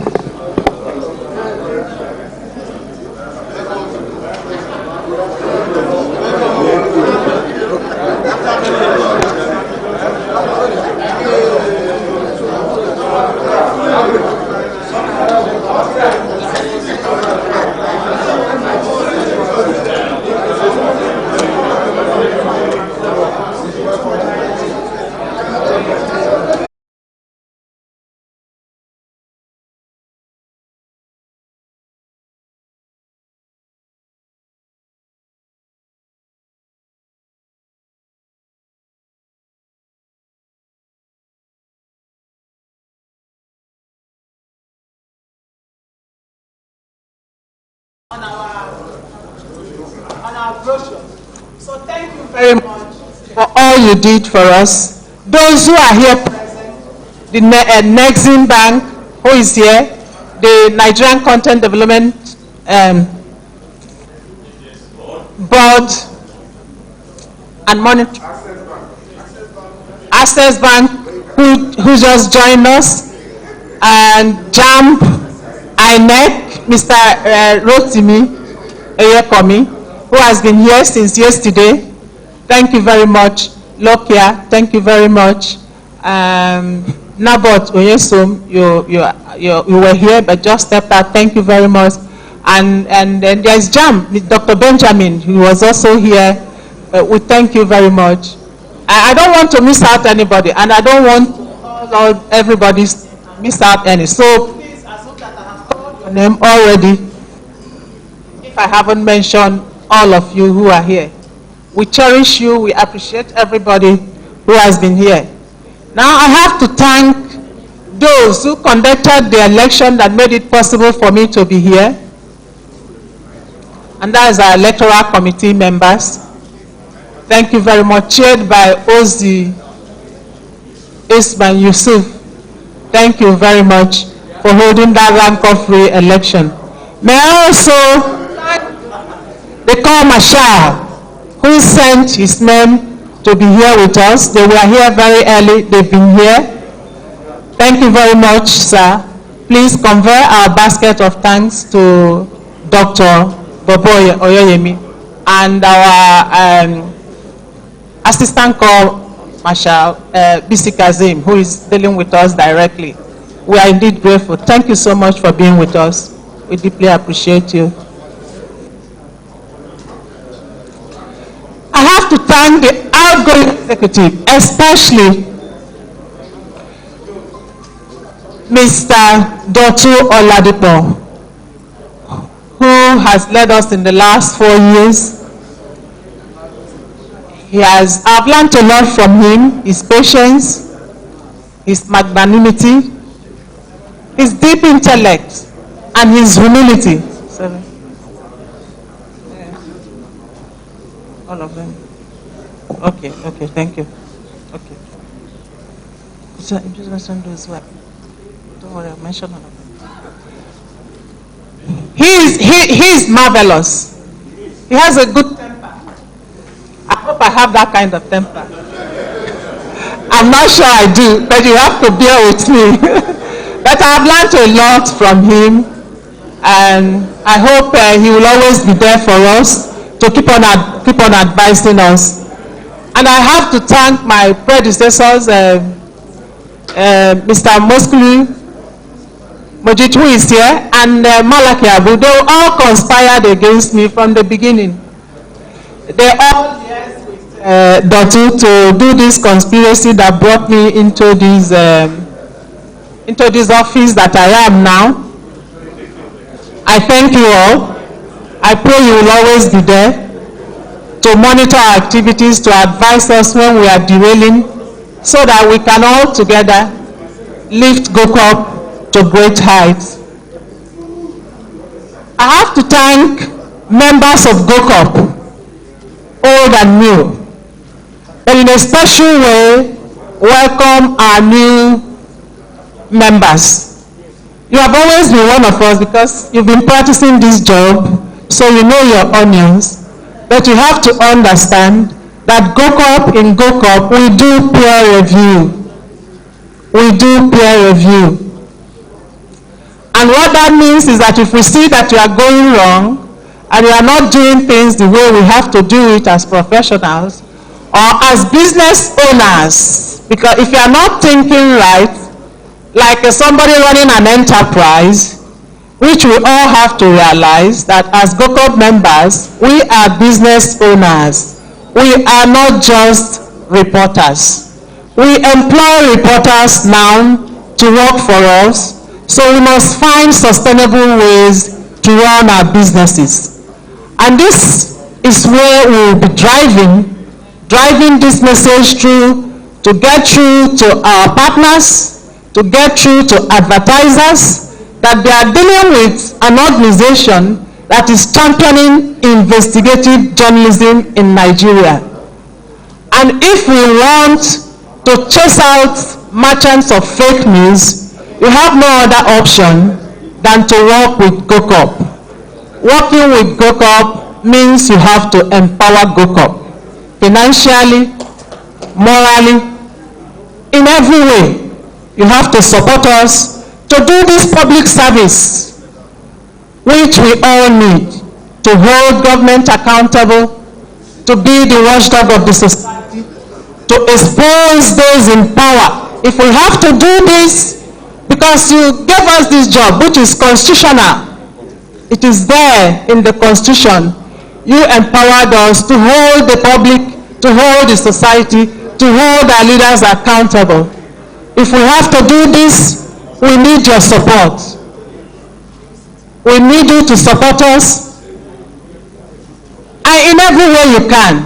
On our brochure. So thank you very much for all you did for us. Those who are here present, the Nexim Bank, who is here, the Nigerian Content Development Board and Monitoring Access Bank, who just joined us, and JAMB, INEC, Mr. Rotimi Eyekomi, who has been here since yesterday. Thank you very much. Lokia, thank you very much. Nabot Oyesom, you were here but just stepped out. Thank you very much. And then there's JAM, Dr. Benjamin, who was also here. We thank you very much. I don't want to miss out anybody, and I don't want everybody to miss out any. So please assume that I have called your name already if I haven't mentioned all of you who are here. We cherish you. We appreciate everybody who has been here. Now I have to thank those who conducted the election that made it possible for me to be here. And that is our electoral committee members. Thank you very much, chaired by Ozi Isman Yusuf. Thank you very much for holding that rank-off-free election. May I also thank the Corps Marshal who sent his men to be here with us. They were here very early. They've been here. Thank you very much, sir. Please convey our basket of thanks to Dr. Bobo Oyoyemi and our Assistant Corps Marshal, BC Kazim, who is dealing with us directly. We are indeed grateful. Thank you so much for being with us. We deeply appreciate you. I have to thank the outgoing executive, especially Mr. Dotu Oladipo, who has led us in the last 4 years. I've learned a lot from him, his patience, his magnanimity, his deep intellect, and his humility. Sorry. All of them. Okay, thank you. Okay. So I'm just going to do as well. Don't worry, I'll mention all of them. He's marvelous. He has a good temper. I hope I have that kind of temper. I'm not sure I do, but you have to bear with me. But I've learned a lot from him, and I hope he will always be there for us to keep on advising us. And I have to thank my predecessors, Mr. Moskulu Mojit, who is here, and Malaki Abu. They all conspired against me from the beginning. They all liaised with Dotu to do this conspiracy that brought me into this office that I am now. I thank you all. I pray you will always be there to monitor our activities, to advise us when we are derailing, so that we can all together lift GOCOP to great heights. I have to thank members of GOCOP, old and new, but in a special way, welcome our new members. You have always been one of us because you've been practicing this job, so you know your onions. But you have to understand that in GOCOP, we do peer review. We do peer review. And what that means is that if we see that you are going wrong and you are not doing things the way we have to do it as professionals or as business owners, because if you are not thinking right, like somebody running an enterprise, which we all have to realize that as GOCOP members, we are business owners. We are not just reporters. We employ reporters now to work for us, so we must find sustainable ways to run our businesses. And this is where we will be driving this message through to get through to our partners, to get through to advertisers, that they are dealing with an organization that is championing investigative journalism in Nigeria. And if we want to chase out merchants of fake news, you have no other option than to work with GOCOP. Working with GOCOP means you have to empower GOCOP financially, morally, in every way. You have to support us to do this public service, which we all need, to hold government accountable, to be the watchdog of the society, to expose those in power. If we have to do this, because you gave us this job, which is constitutional, it is there in the Constitution. You empowered us to hold the public, to hold the society, to hold our leaders accountable. If we have to do this, we need your support. We need you to support us. And in every way you can.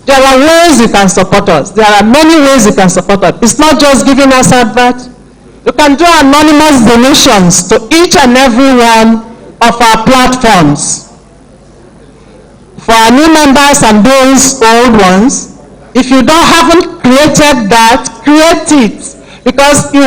There are ways you can support us. There are many ways you can support us. It's not just giving us advert. You can do anonymous donations to each and every one of our platforms. For our new members and those old ones, if you haven't created that, create it. Because you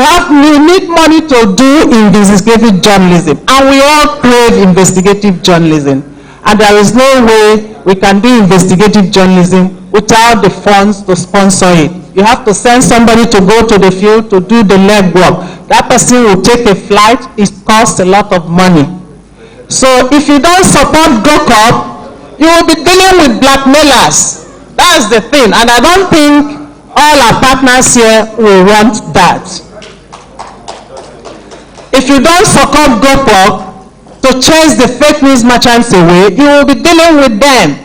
need money to do investigative journalism, and we all crave investigative journalism. And there is no way we can do investigative journalism without the funds to sponsor it. You have to send somebody to go to the field to do the legwork. That person will take a flight. It costs a lot of money. So if you don't support GOCOP, you will be dealing with blackmailers. That's the thing. And I don't think all our partners here will want that. If you don't support GOCOP to chase the fake news merchants away, you will be dealing with them.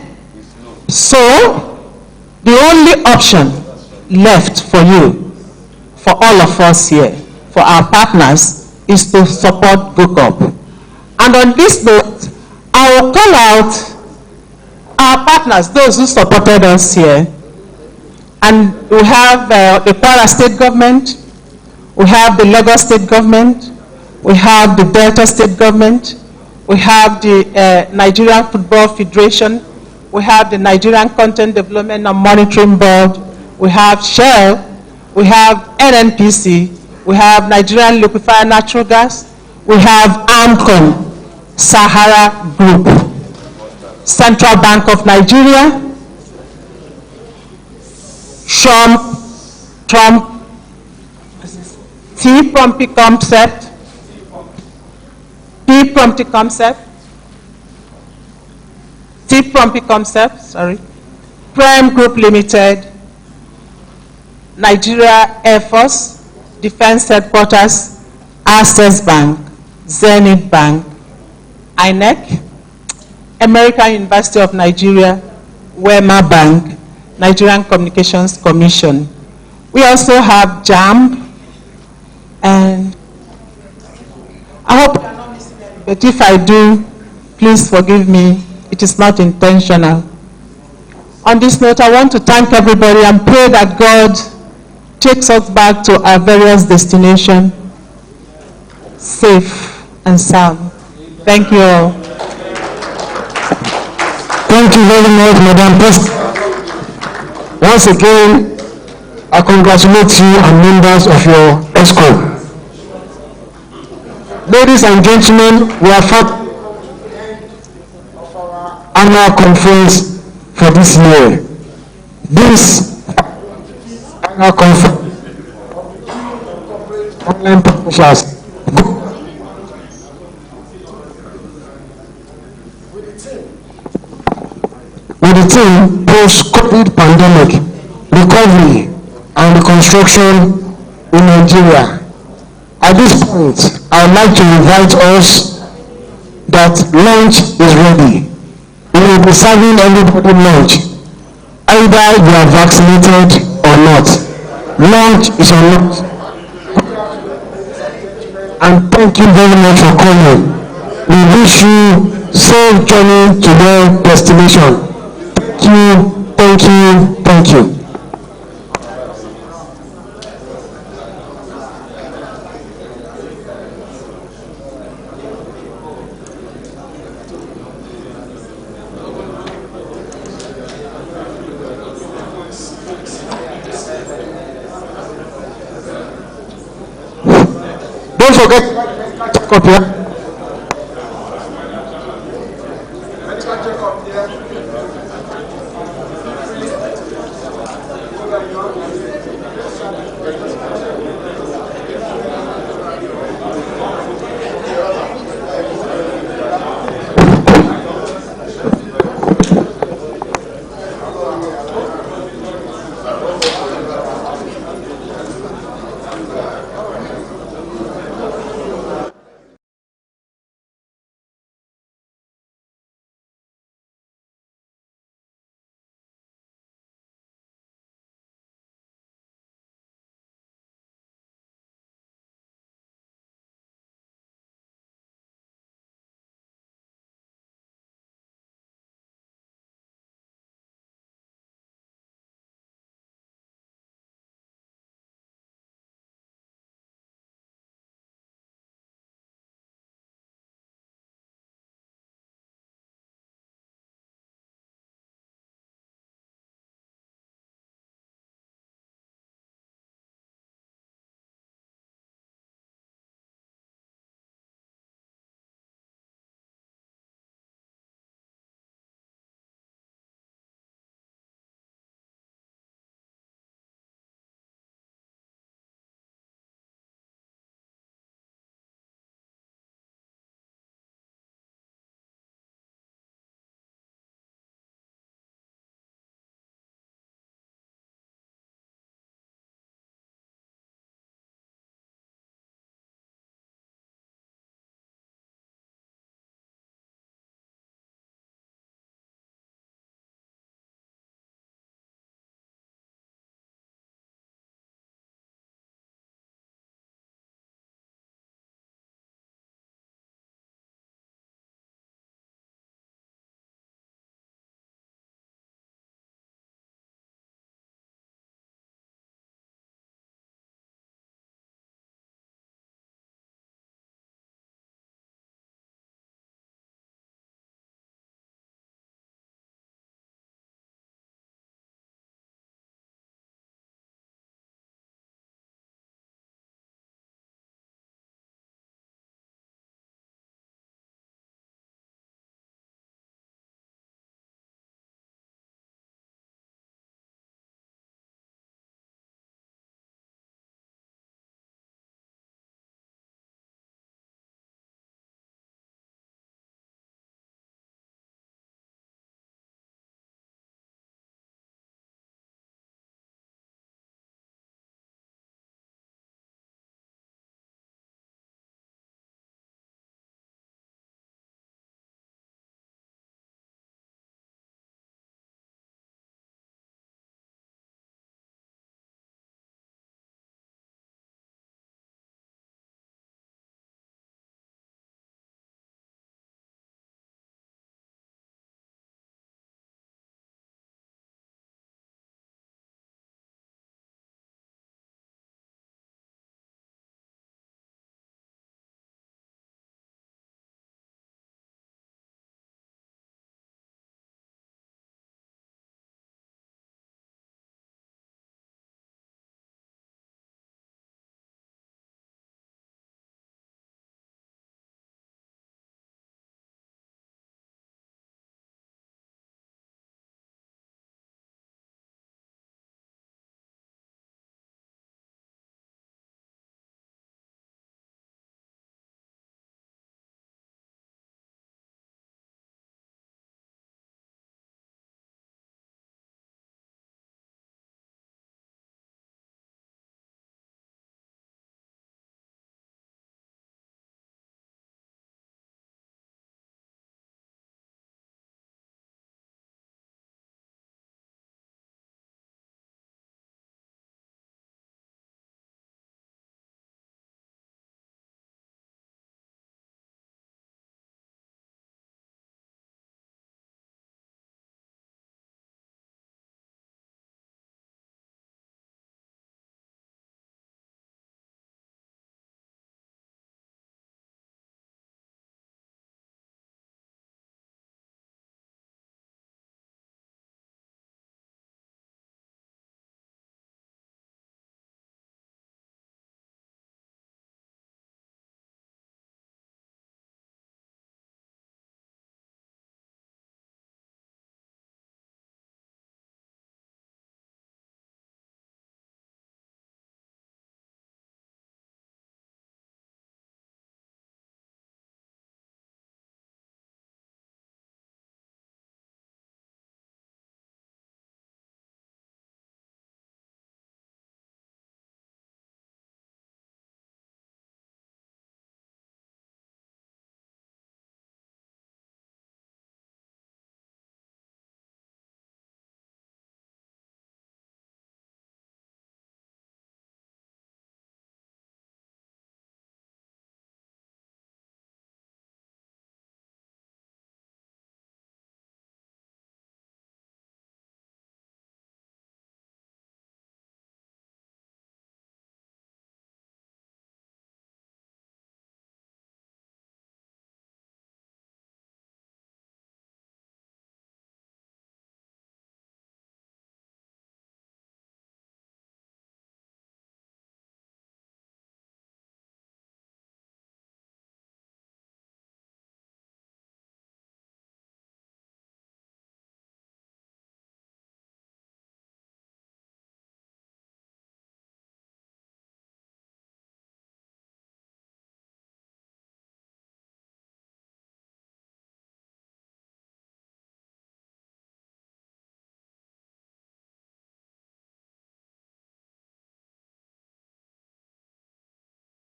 So the only option left for you, for all of us here, for our partners, is to support GOCOP. And on this note, I will call out our partners, those who supported us here. And we have the Kwara State Government, we have the Lagos State Government, we have the Delta State Government, we have the Nigerian Football Federation, we have the Nigerian Content Development and Monitoring Board, we have Shell, we have NNPC, we have Nigerian Liquefied Natural Gas, we have AMCON, Sahara Group, Central Bank of Nigeria, Trump, T-Prompty Concept, Prime Group Limited, Nigeria Air Force, Defense Headquarters, Access Bank, Zenith Bank, INEC, American University of Nigeria, Wema Bank, Nigerian Communications Commission. We also have JAMB, and I hope I'm not missing it, but if I do, please forgive me. It is not intentional. On this note, I want to thank everybody and pray that God takes us back to our various destinations safe and sound. Thank you all. Thank you very much, Madam President. Once again, I congratulate you and members of your ESCO. Ladies and gentlemen, we are at annual conference for this year. This annual conference online partnerships with the team post-COVID pandemic, recovery and reconstruction in Nigeria. At this point, I would like to invite us that lunch is ready. We will be serving everybody lunch, either you are vaccinated or not. Lunch is on us. And thank you very much for coming. We wish you safe journey to your destination. Thank you, thank you, thank you. Don't forget to copy.